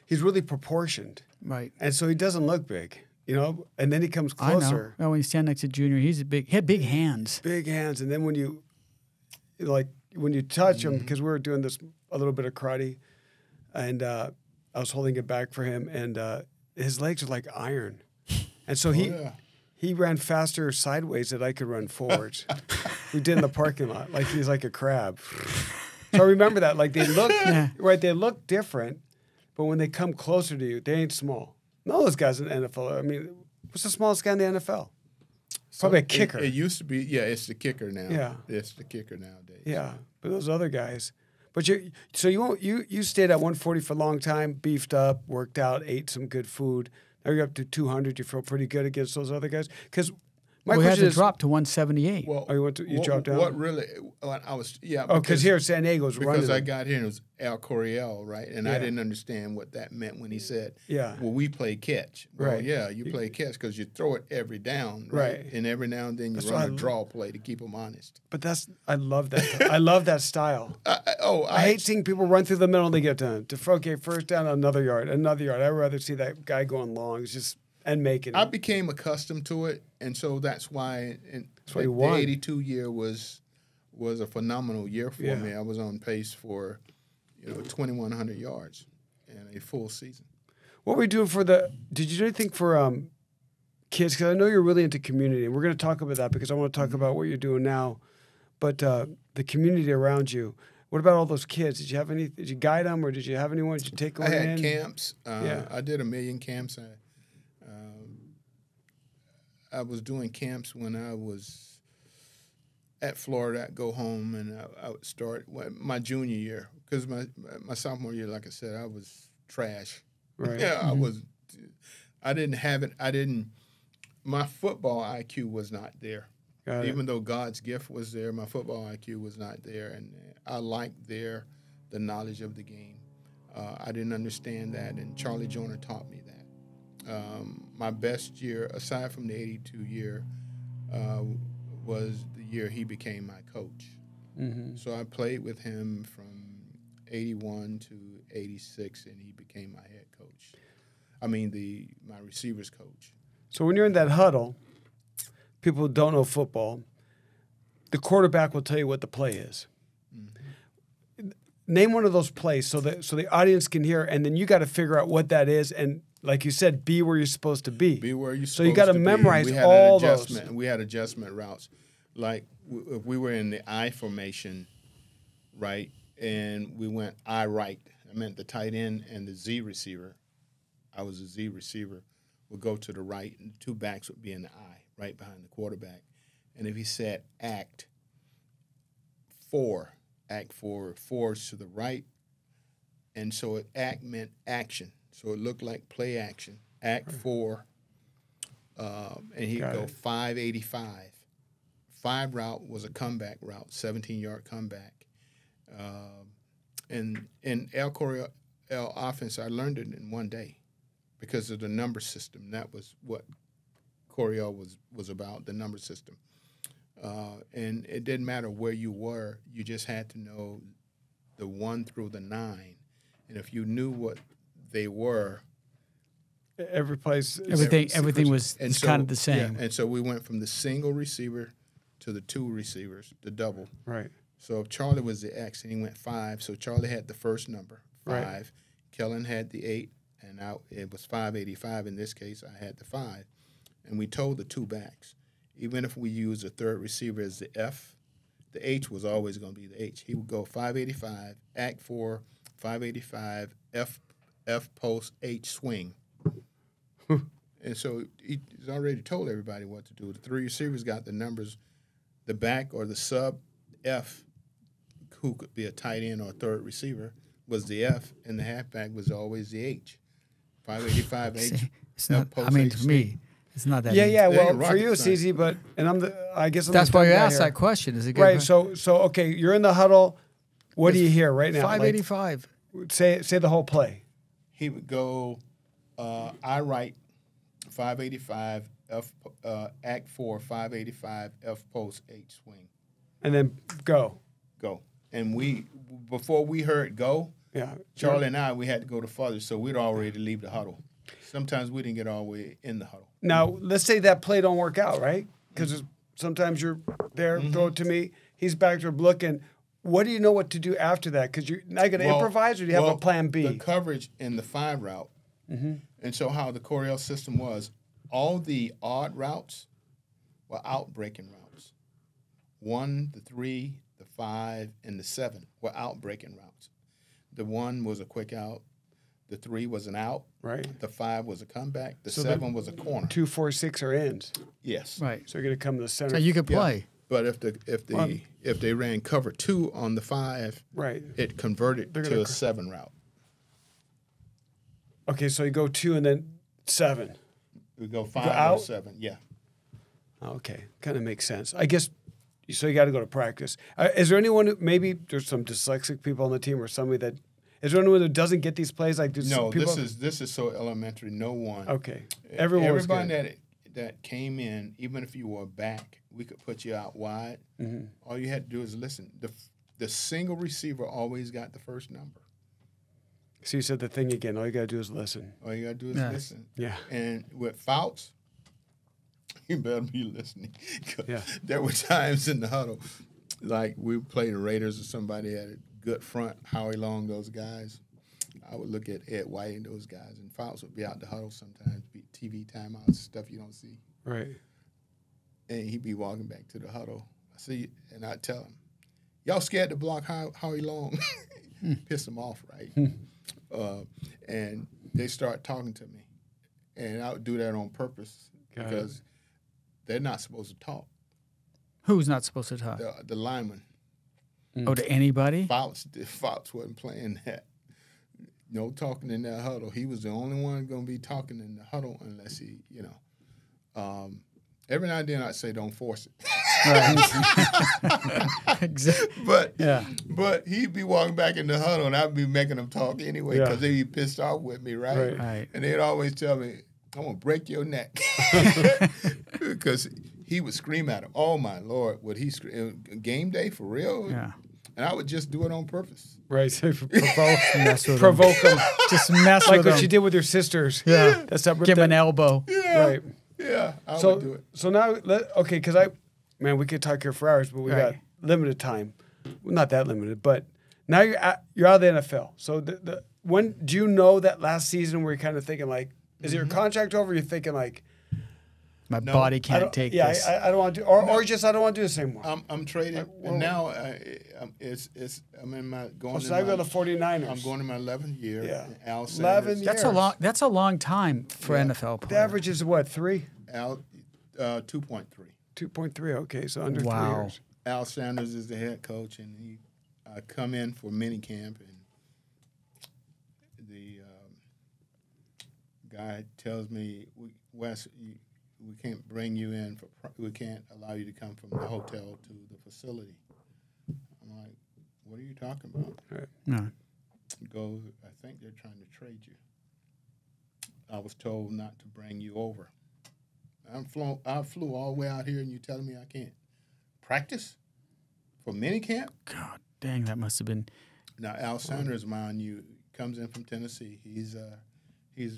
he's really proportioned. Right. And so he doesn't look big, you know? And then he comes closer. I know. When you stand next to Junior, he had big hands. Big hands. And then when you touch him, because we were doing a little bit of karate, and I was holding it back for him, and his legs are like iron. And so he ran faster sideways than I could run forwards. We did in the parking lot. Like he's like a crab. So I remember that. Like they look, right, they look different, but when they come closer to you, they ain't small. None of those guys in the NFL, I mean, what's the smallest guy in the NFL? Probably a kicker. It used to be, it's the kicker now. Yeah. It's the kicker nowadays. Yeah, but those other guys. But you stayed at 140 for a long time, beefed up, worked out, ate some good food. Now you're up to 200. You feel pretty good against those other guys? Because my question is, drop to 178. Well, you dropped down? What really? I was because here San Diego's running. Because I got here and it was Al Coryell, right? And I didn't understand what that meant when he said, well, we play catch. Well, right. Yeah, you play catch because you throw it every down, right? And every now and then you run a draw play to keep them honest. But I love that. I love that style. I hate seeing people run through the middle and they get done. Okay, first down, another yard. I'd rather see that guy going long. It's just and making it. I became accustomed to it, and so that's why. You won. The '82 year was a phenomenal year for me. I was on pace for 2,100 yards in a full season. What were you doing did you do anything for kids? Because I know you're really into community, and we're going to talk about that because I want to talk about what you're doing now. But the community around you, what about all those kids? Did you guide them, or did you have anyone? Did you take one in? I had camps. I did 1 million camps. I was doing camps when I was at Florida. I'd go home and I would start my junior year because my sophomore year, like I said, I was trash. Right. I didn't have it. My football IQ was not there. Even though God's gift was there, my football IQ was not there, and I liked the knowledge of the game. I didn't understand that, and Charlie Joyner taught me that. My best year, aside from the '82 year, was the year he became my coach. Mm-hmm. So I played with him from '81 to '86, and he became my head coach. My receivers coach. So when you're in that huddle, people who don't know football, the quarterback will tell you what the play is. Mm-hmm. Name one of those plays so the audience can hear, and then you got to figure out what that is and. Like you said, be where you're supposed to be. Be where you're supposed to So be. you got to memorize all those. We had adjustment routes. Like if we were in the I formation, right, and we went I right. I meant the tight end and the Z receiver. I was a Z receiver. Would go to the right, and the two backs would be in the I, right behind the quarterback. And if he said act forward, forwards to the right, and so act meant action. So it looked like play action, act 4, and he'd go 585. 5 route was a comeback route, 17-yard comeback. And in Al Coryell offense, I learned it in one day because of the number system. That was what Coryell was about, the number system. And it didn't matter where you were. You just had to know the 1 through the 9. And if you knew what they were. Everything was kind of the same. Yeah, and so we went from the single receiver to the 2 receivers, the double. Right. So if Charlie was the X and he went 5, so Charlie had the first number, 5. Right. Kellen had the 8, and it was 585. In this case, I had the 5. And we told the 2 backs, even if we used a third receiver as the F, the H was always going to be the H. He would go 585, act 4, 585, F post, H swing. And so he's already told everybody what to do. The 3 receivers got the numbers, the back or the sub F, who could be a tight end or a third receiver, was the F, and the halfback was always the H. 585 H. It's not, for me, it's not that easy. Yeah, well, for you it's easy, but I guess that's why you asked that question. Is it good? Right, so okay, you're in the huddle. What do you hear right now? 585. Say the whole play. He would go I right 585 F Act 4 585 F post H swing. And then go. And before we heard go, Charlie and I, we had to go to further, so we'd already leave the huddle. Sometimes we didn't get all the way in the huddle. Now, let's say that play don't work out, right? Because sometimes you're there, throw it to me. He's back there looking. What do you know what to do after that? Because you're not going to improvise, or do you have a plan B? The coverage in the 5 route. And so how the Coryell system was, all the odd routes were out-breaking routes. 1, the 3, the 5, and the 7 were out-breaking routes. The 1 was a quick out. The 3 was an out. Right. The 5 was a comeback. The 7 was a corner. 2, 4, 6 are ends. Yes. Right. So you're going to come to the center. So you could play. But if they ran cover 2 on the 5, right, it converted to a 7 route. Okay, so you go 2 and then 7. We go 5 or 7. Yeah. Okay, kind of makes sense. I guess. So you got to go to practice. Is there anyone? Maybe there's some dyslexic people on the team, or somebody that. Is there anyone that doesn't get these plays? Like no, this is so elementary. No one. Okay, everybody that came in, even if you were back, we could put you out wide. All you had to do is listen. The single receiver always got the first number. So you said the thing again. All you got to do is listen. All you got to do is listen. Yeah. And with Fouts, you better be listening. Yeah. There were times in the huddle, like we played the Raiders or somebody had a good front, Howie Long, those guys. I would look at Ed White and those guys, and Fouts would be out the huddle sometimes, be TV timeouts, stuff you don't see. Right. And he'd be walking back to the huddle. I see, and I'd tell him, y'all scared to block Howie Long? Piss him off, right? And they start talking to me. And I would do that on purpose because they're not supposed to talk. Who's not supposed to talk? The lineman. Oh, to anybody? Fouts wasn't playing that. No talking in that huddle. He was the only one going to be talking in the huddle unless he, every now and then I'd say, don't force it. Right. Exactly. But he'd be walking back in the huddle, and I'd be making him talk anyway because they'd be pissed off with me, right? And they'd always tell me, I'm going to break your neck. Because he would scream at him. Oh, my Lord. Would he scream? Game day for real? Yeah. And I would just do it on purpose. Right. So provoke them. Just mess with them. Like what you did with your sisters. Yeah. That's that. Give them an elbow. Yeah. Right. Yeah. I would do it. So now, because we could talk here for hours, but we got limited time. Well, not that limited, but now you're out of the NFL. So when do you know that last season where you're kind of thinking like, is your contract over? You're thinking like, my body can't take this. I don't want to do, or just I don't want to do this anymore. I'm trading, and now I'm in my going. So I go to the 49ers. I'm going to my 11th year. Yeah, Al 11 years. That's a long time for NFL players. The average is what, 3? Al 2.3. 2.3. Okay, so under 3 years. Al Sanders is the head coach, and I come in for minicamp, and the guy tells me, Wes, we can't bring you in we can't allow you to come from the hotel to the facility. I'm like, what are you talking about? Right. No. He goes, I think they're trying to trade you. I was told not to bring you over. I flew all the way out here, and you're telling me I can't practice for minicamp? God dang, that must have been. Now Al Sanders, mind you, comes in from Tennessee. He's the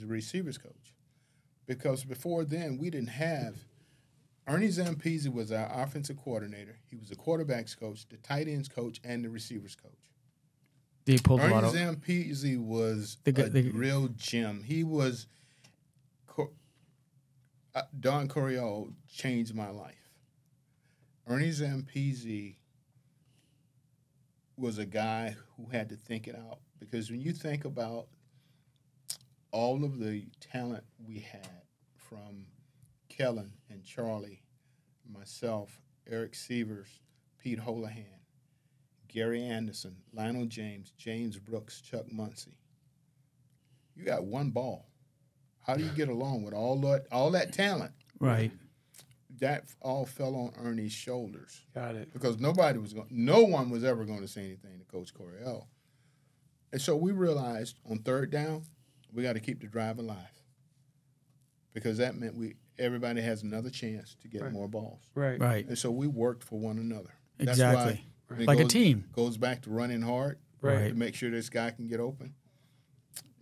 receivers coach. Because before then, we didn't have – Ernie Zampese was our offensive coordinator. He was the quarterback's coach, the tight ends coach, and the receivers coach. He pulled Ernie a lot of – Zampese was a real gem. He was Don Coryell changed my life. Ernie Zampese was a guy who had to think it out. Because when you think about all of the talent we had from Kellen and Charlie, myself, Eric Sievers, Pete Holohan, Gary Anderson, Lionel James, James Brooks, Chuck Muncie. You got one ball. How do you get along with all that talent? Right. That all fell on Ernie's shoulders. Got it. Because no one was ever going to say anything to Coach Coryell. And so we realized on third down, we got to keep the drive alive because that meant everybody has another chance to get more balls. Right. Right. And so we worked for one another. Exactly. That's why Like a team. Goes back to running hard Right. to make sure this guy can get open.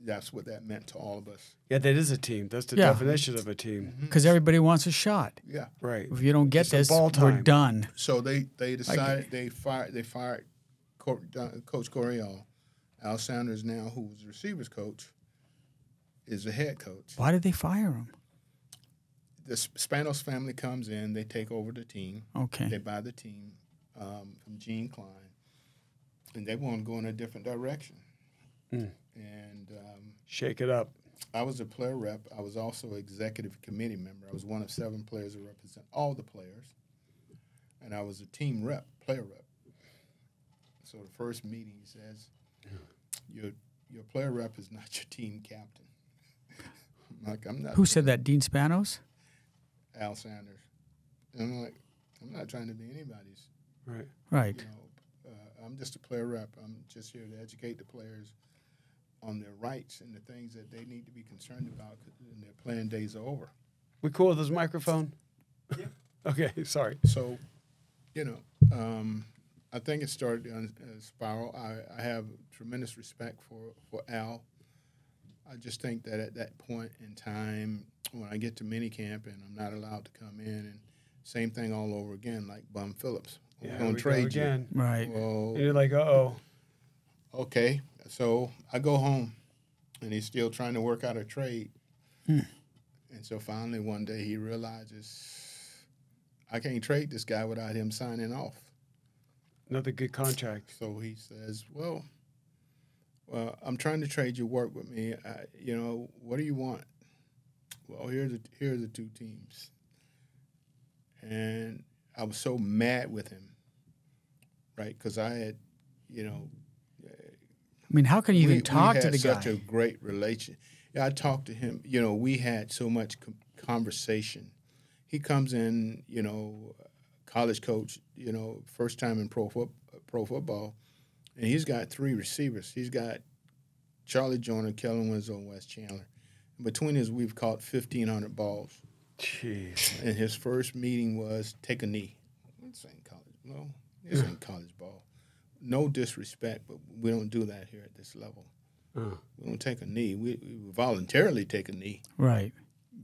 That's what that meant to all of us. Yeah, that is a team. That's the Yeah. definition of a team. Because everybody wants a shot. Yeah. Right. If you don't get It's a this, ball we're time. done. So they decided they fired Coach Coryell. Al Sanders now, who was the receivers coach, is the head coach. Why did they fire him? The Spanos family comes in, they take over the team. Okay. They buy the team from Gene Klein, and they want to go in a different direction. And Shake it up. I was a player rep. I was also executive committee member. I was one of 7 players who represent all the players, and I was a team rep, player rep. So the first meeting, he says, your player rep is not your team captain. I'm like, I'm not. Who said that? Dean Spanos? Al Sanders. And I'm like, I'm not trying to be anybody's. Right. Right. You know, I'm just a player rep. I'm just here to educate the players on their rights and the things that they need to be concerned about when their playing days are over. We cool with this microphone? Yeah. Okay, sorry. So, you know, I think it started on a spiral. I have tremendous respect for Al. I just think that at that point in time, when I get to minicamp and I'm not allowed to come in, and same thing all over again, like Bum Phillips. Yeah, We're going to we go trade again. Right. Well, And you're like, uh-oh. okay. So I go home, and he's still trying to work out a trade. And so finally one day he realizes I can't trade this guy without him signing off. Another good contract. So he says, well, I'm trying to trade you, work with me. You know, what do you want? Well, here are the 2 teams. And I was so mad with him, right? Because I had, you know. I mean, how can you even talk to the guy? We had such a great relation. Yeah, I talked to him. You know, we had so much conversation. He comes in, you know, college coach, you know, first time in pro football, and he's got 3 receivers. He's got Charlie Joyner, Kellen Winslow, and Wes Chandler. And between us, we've caught 1,500 balls. Jeez. And his first meeting was take a knee. This ain't college. No, this ain't college ball. No disrespect, but we don't do that here at this level. We don't take a knee. We voluntarily take a knee. Right.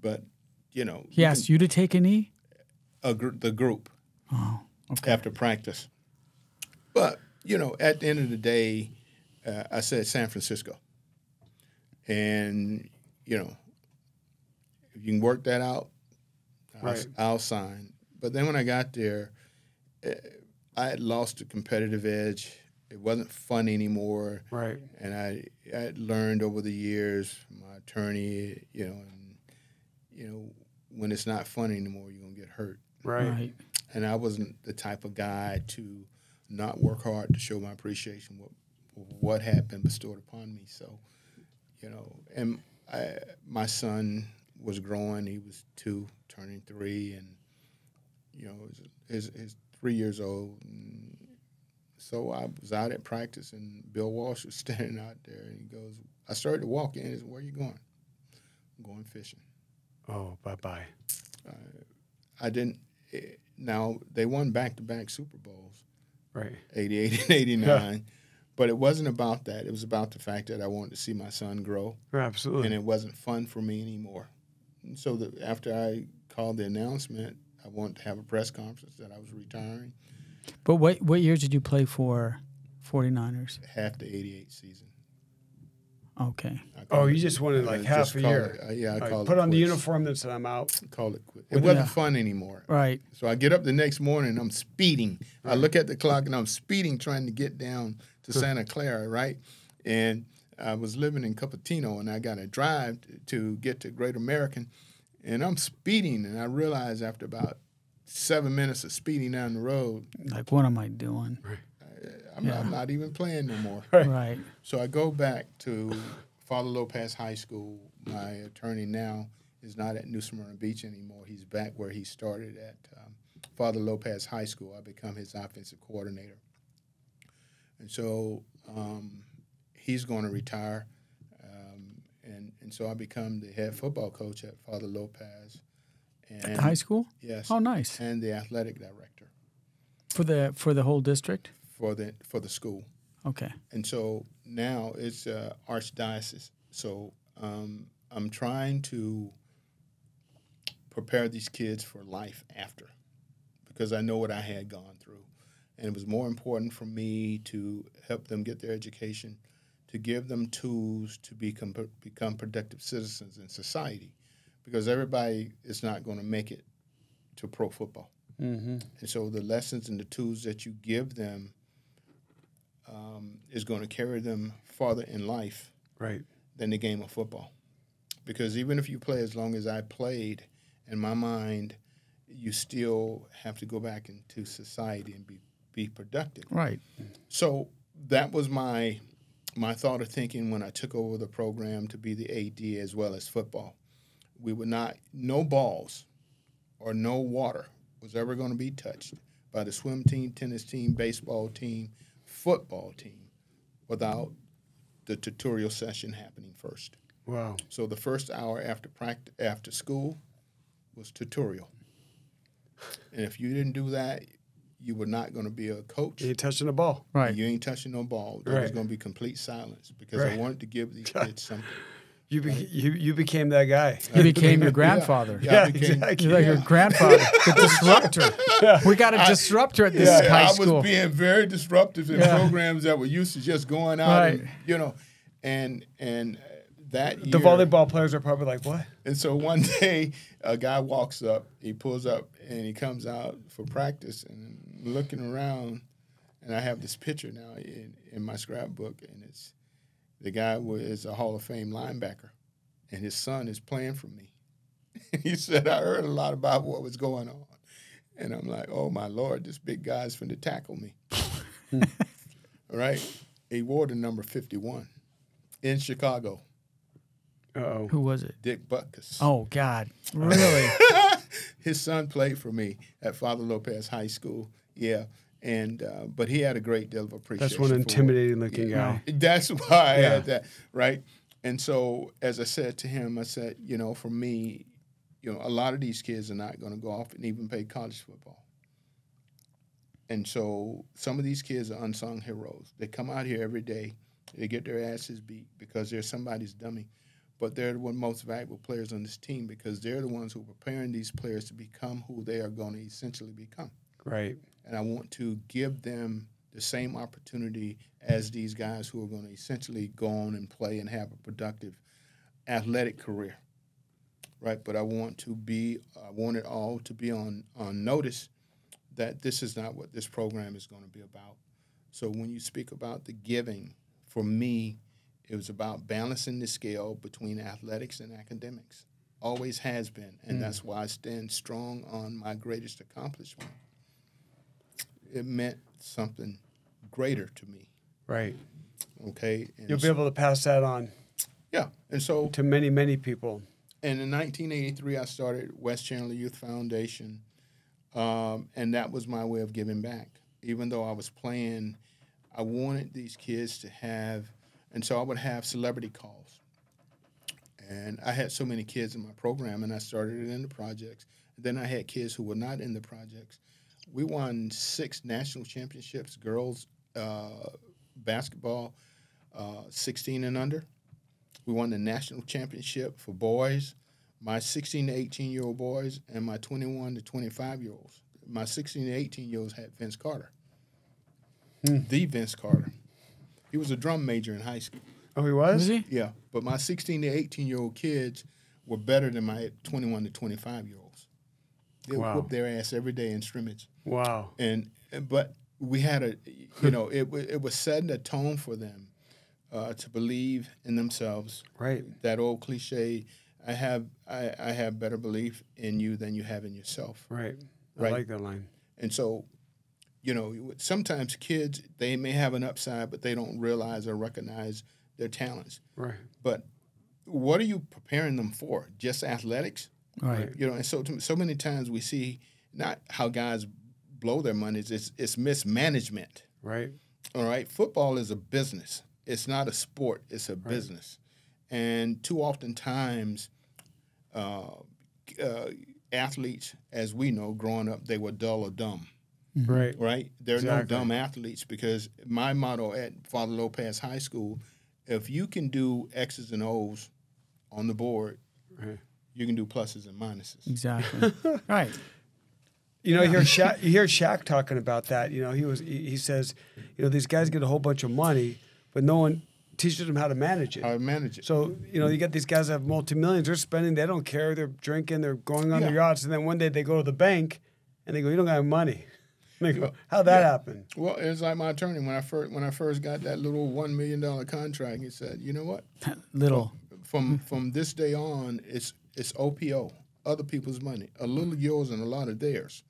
But, you know. He asked you to take a knee? The group. Oh, okay. After practice. But, you know, at the end of the day, I said San Francisco. And, you know, if you can work that out, I'll sign. But then when I got there, I had lost the competitive edge. It wasn't fun anymore. Right. And I had learned over the years from my attorney, you know, and, you know, when it's not fun anymore, you're going to get hurt. Right. And I wasn't the type of guy to not work hard to show my appreciation for what had been bestowed upon me. So, you know, and my son was growing. He was 2, turning 3, and, you know, he's 3 years old. And so I was out at practice, and Bill Walsh was standing out there, and he goes, I started to walk in. He said, where are you going? I'm going fishing. Oh, bye-bye. I didn't. Now, they won back-to-back Super Bowls. Right. 88 and 89. Yeah. But it wasn't about that. It was about the fact that I wanted to see my son grow. Absolutely. And it wasn't fun for me anymore. And so after I called the announcement, I wanted to have a press conference that I was retiring. But what years did you play for 49ers? Half the 88 season. Okay. Oh, you just wanted like half a year. I called it put on the quits. uniform and said, I'm out. Call it quit. It wasn't fun anymore. Right. So I get up the next morning, I'm speeding. I look at the clock, and I'm speeding trying to get down to Santa Clara, right? And I was living in Cupertino, and I got to drive to get to Great American. And I'm speeding, and I realize after about 7 minutes of speeding down the road, Like, what am I doing? I'm not even playing no more. Right. So I go back to Father Lopez High School. My attorney now is not at New Smyrna Beach anymore. He's back where he started at Father Lopez High School. I become his offensive coordinator. And so he's going to retire. And And so I become the head football coach at Father Lopez. And At the high school? Yes. Oh, nice. And the athletic director For the whole district? for the school. Okay. And so now it's archdiocese. So I'm trying to prepare these kids for life after, because I know what I had gone through. And it was more important for me to help them get their education, to give them tools to become productive citizens in society, because everybody is not going to make it to pro football. Mm-hmm. And so the lessons and the tools that you give them is going to carry them farther in life Right. than the game of football. Because even if you play as long as I played, in my mind, you still have to go back into society and be productive. Right. So that was my thought of thinking when I took over the program to be the AD as well as football. We would not, no balls or no water was ever going to be touched by the swim team, tennis team, baseball team, football team without the tutorial session happening first. Wow. So the first hour after school was tutorial. And if you didn't do that, you were not going to be a coach. You ain't touching the ball. Right. You ain't touching no ball. There was Right. going to be complete silence because Right. I wanted to give these kids something. You became that guy. You became your grandfather. Yeah, I became- exactly. You're like your grandfather, the disruptor. We got a disruptor at this high school. I was being very disruptive in programs that were used to just going out, Right. and, and that The year, volleyball players are probably like, what? And so one day, a guy walks up, he pulls up, and he comes out for practice, and I'm looking around, and I have this picture now in my scrapbook, and it's the guy is a Hall of Fame linebacker, and his son is playing for me. And he said, I heard a lot about what was going on. And I'm like, oh, my Lord, this big guy's finna tackle me. All right? He wore the number 51 in Chicago. Uh-oh. Who was it? Dick Butkus. Oh, God. Really? His son played for me at Father Lopez High School. Yeah. And but he had a great deal of appreciation. That's one intimidating looking guy. That's why I had that, right? And so, as I said to him, I said, for me, a lot of these kids are not going to go off and even play college football. And so some of these kids are unsung heroes. They come out here every day. They get their asses beat because they're somebody's dummy. But they're the most valuable players on this team because they're the ones who are preparing these players to become who they are going to essentially become. Right. And I want to give them the same opportunity as these guys who are going to essentially go on and play and have a productive athletic career, right? But I want it all to be on notice that this is not what this program is going to be about. So when you speak about the giving, for me, it was about balancing the scale between athletics and academics. Always has been, and that's why I stand strong on my greatest accomplishment. It meant something greater to me. Right. Okay. And You'll be able to pass that on yeah. And so to many, many people. And in 1983, I started Wes Chandler Youth Foundation, and that was my way of giving back. Even though I was playing, I wanted these kids to have, and so I would have celebrity calls. And I had so many kids in my program, and I started it in the projects. Then I had kids who were not in the projects. We won 6 national championships, girls basketball, 16 and under. We won the national championship for boys, my 16 to 18-year-old boys, and my 21 to 25-year-olds. My 16 to 18-year-olds had Vince Carter, the Vince Carter. He was a drum major in high school. Oh, he was? Was he? Yeah, but my 16 to 18-year-old kids were better than my 21 to 25-year-olds. They would whoop their ass every day in scrimmage. Wow. But we had it was setting a tone for them to believe in themselves. Right. That old cliche, I have better belief in you than you have in yourself. Right. I Right. like that line. And so, sometimes kids, they may have an upside, but they don't realize or recognize their talents. Right. But what are you preparing them for? Just athletics? Right. And so many times we see not how guys blow their money, it's mismanagement. Right. All right? Football is a business. It's not a sport. It's a business. And too often times, athletes, as we know, growing up, they were dull or dumb. Right. Right? There are no dumb athletes, because my motto at Father Lopez High School, if you can do X's and O's on the board, you can do pluses and minuses. Exactly. Right. You know, you hear Shaq talking about that. You know, he says, you know, these guys get a whole bunch of money, but no one teaches them how to manage it. How to manage it. So, you know, you get these guys that have multi-millions, they're spending, they don't care, they're drinking, they're going on their yachts, and then one day they go to the bank and they go, you don't got money. And they go, how'd that happen? Well, it's like my attorney, when I first got that little $1 million contract, he said, you know what? From this day on, it's OPO, other people's money, a little yours and a lot of theirs.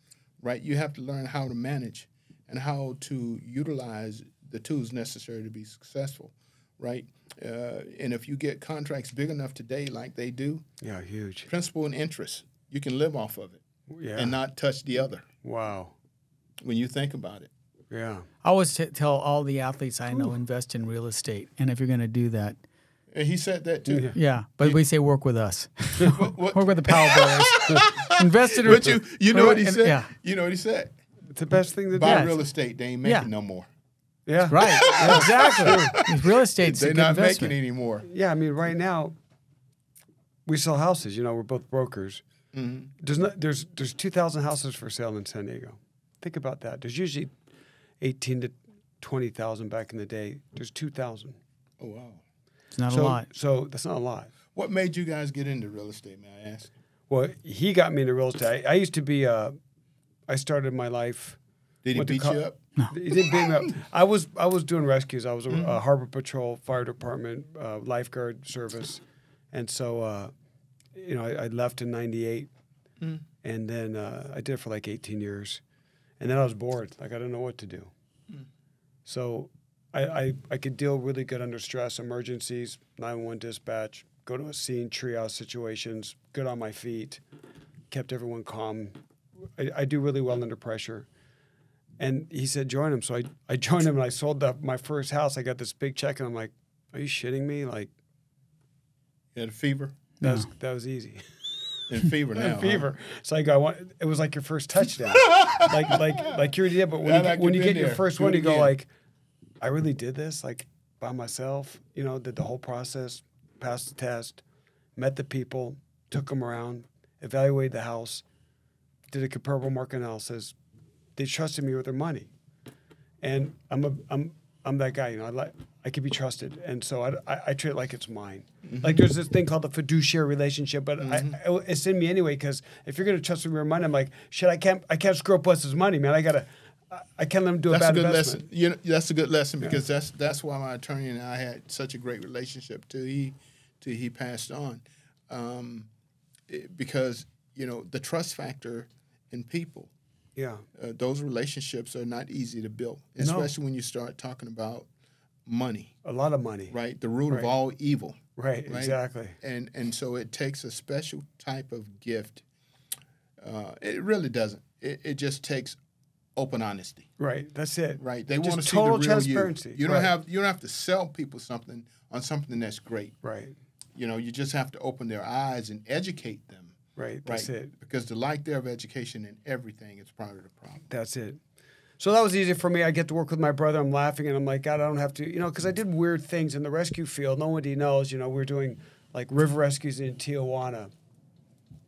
Right? You have to learn how to manage and how to utilize the tools necessary to be successful, right? And if you get contracts big enough today like they do, huge. Principal and interest, you can live off of it and not touch the other. Wow. When you think about it. Yeah. I always tell all the athletes I know, invest in real estate. And if you're going to do that. And he said that too. Yeah, but we say work with us. Work with the Powell brothers. Invest in But you know what he said? Yeah. You know what he said? It's the best thing to do. Buy real estate, they ain't making no more. Yeah. Right. Exactly. Real estate's They're a good not investment. making anymore. Yeah, I mean, right now, we sell houses. You know, we're both brokers. Mm-hmm. There's 2,000 houses for sale in San Diego. Think about that. There's usually 18 to 20,000 back in the day. There's 2,000. Oh, wow. It's not a lot. So that's not a lot. What made you guys get into real estate, may I ask? Well, he got me into real estate. I used to be, I started my life. Did he beat you up? No. He didn't beat me up. I was doing rescues. I was a harbor patrol, fire department, lifeguard service. And so, you know, I left in 98. And then I did it for like 18 years. And then I was bored. Like, I didn't know what to do. So I could deal really good under stress, emergencies, 911 dispatch, go to a scene, triage situations, good on my feet, kept everyone calm. I do really well under pressure. And he said, join him. So I joined him, and I sold my first house. I got this big check, and I'm like, are you shitting me? Like, you had a fever? That was easy. In fever now. Fever. So I go, it was like your first touchdown. like you already did, but when you get your first one, you go like, I really did this, like, by myself. You know, did the whole process, passed the test, met the people, took them around, evaluated the house, did a comparable market analysis. They trusted me with their money, and I'm that guy. You know, I can be trusted, and so I treat it like it's mine. Like, there's this thing called the fiduciary relationship, but it's in me anyway. Because if you're gonna trust me with your money, I'm like, shit, I can't screw up Wes's money, man. I can't let him do a bad investment. Lesson. You know, that's a good lesson, because that's why my attorney and I had such a great relationship till he passed on, because you know, the trust factor in people. Yeah, those relationships are not easy to build, especially when you start talking about money. A lot of money. Right, the root of all evil. Right, exactly. And so it takes a special type of gift. It really doesn't. It just takes open honesty. Right, that's it. Right, they just want to see the real transparency. You don't have to sell people something on something that's great. Right. You know, you just have to open their eyes and educate them. Right, that's it. Because the lack there of education in everything is part of the problem. That's it. So that was easy for me. I get to work with my brother. I'm laughing, and I'm like, God, I don't have to, you know, because I did weird things in the rescue field. Nobody knows, you know, we're doing like river rescues in Tijuana.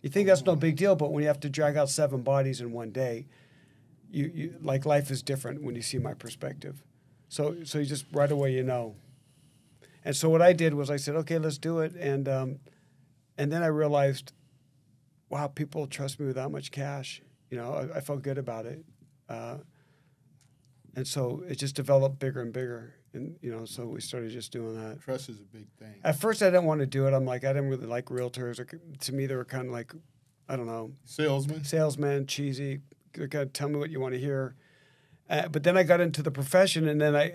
You think that's no big deal, but when you have to drag out 7 bodies in one day, you like, life is different when you see my perspective. So you just right away, you know. And so what I did was I said, okay, let's do it. And then I realized, wow, people trust me with that much cash. You know, I felt good about it. And so it just developed bigger and bigger. And, you know, so we started just doing that. Trust is a big thing. At first, I didn't want to do it. I'm like, I didn't really like realtors. To me, they were kind of like, I don't know. Salesmen, cheesy. They kind of tell me what you want to hear. But then I got into the profession, and then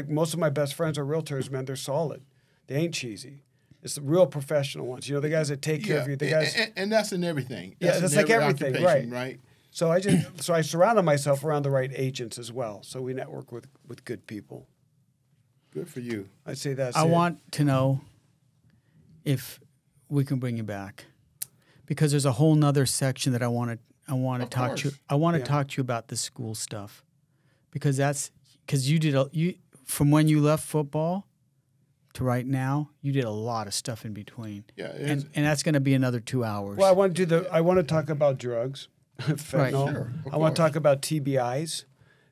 most of my best friends are realtors, man. They're solid. They ain't cheesy. It's the real professional ones. You know, the guys that take care of you. The guys, and that's in everything. That's like everything, right? Right. So I surrounded myself around the right agents as well. So we network with good people. Good for you. I'd say that's I want to know if we can bring you back, because there's a whole nother section that I want to talk to you. I want to talk to you about the school stuff, because you from when you left football to right now, you did a lot of stuff in between. Yeah, and that's going to be another 2 hours. Well, I want to talk about drugs, fentanyl. Right. Sure, I want to talk about TBIs,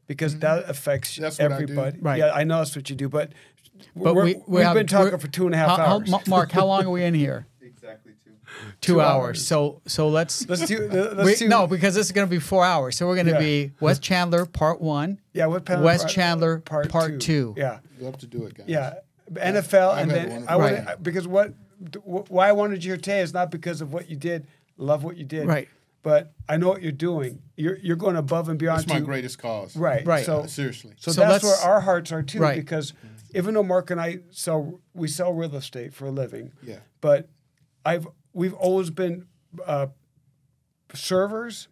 because that affects everybody. Right. Yeah, I know that's what you do, but we've we've been talking for 2.5 hours. Mark, how long are we in here? Exactly 2. 2 hours. So let's do no, because this is going to be 4 hours. So we're going to be Wes Chandler Part 1. Yeah, Wes Chandler Part 2. Yeah, love to do it, guys. yeah. NFL, and then I want Right. because why I wanted you here today is not because of what you did. Love what you did. Right. But I know what you're doing. You're going above and beyond. That's my greatest cause. Right. Right. So seriously. So, So that's where let's- our hearts are too, Right. because even though Mark and I we sell real estate for a living, Yeah. but we've always been servers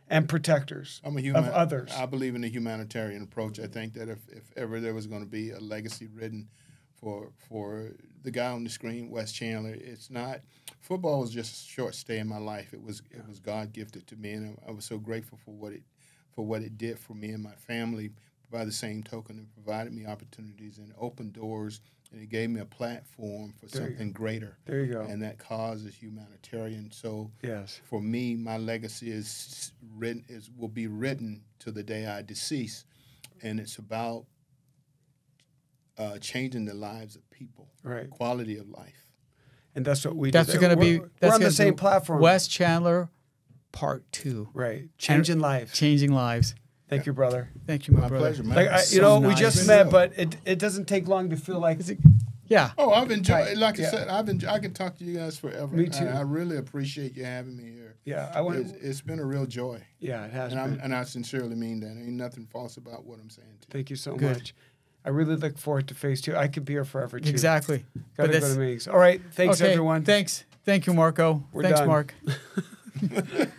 and protectors I'm a of others. I believe in the humanitarian approach. I think that if ever there was going to be a legacy written for the guy on the screen, Wes Chandler, it's not football was just a short stay in my life. It was God gifted to me, and I was so grateful for what it did for me and my family. By the same token, it provided me opportunities and opened doors, and it gave me a platform for something greater. There you go. And that cause is humanitarian. So Yes. for me, my legacy will be written to the day I decease, and it's about changing the lives of people, Right. quality of life. And that's what we That's do. going to be. We're on the same platform. Wes Chandler Part 2. Right. Changing lives. Changing lives. Thank you, brother. Thank you, my My brother. pleasure, man. Like So we nice. just met, but it doesn't take long to feel like Yeah. Oh, I've enjoyed. Right. Like Yeah. I said, I can talk to you guys forever. Me too. I really appreciate you having me here. yeah. I want It's been a real joy, yeah. It has and been. and I sincerely mean that. Ain't nothing false about what I'm saying to you. Thank you so Good. much. I really look forward to phase 2. I could be here forever too. Exactly. Gotta But go to meetings. All right. Thanks, okay, everyone. Thanks. Thank you, Marco. We're Thanks, done. Mark.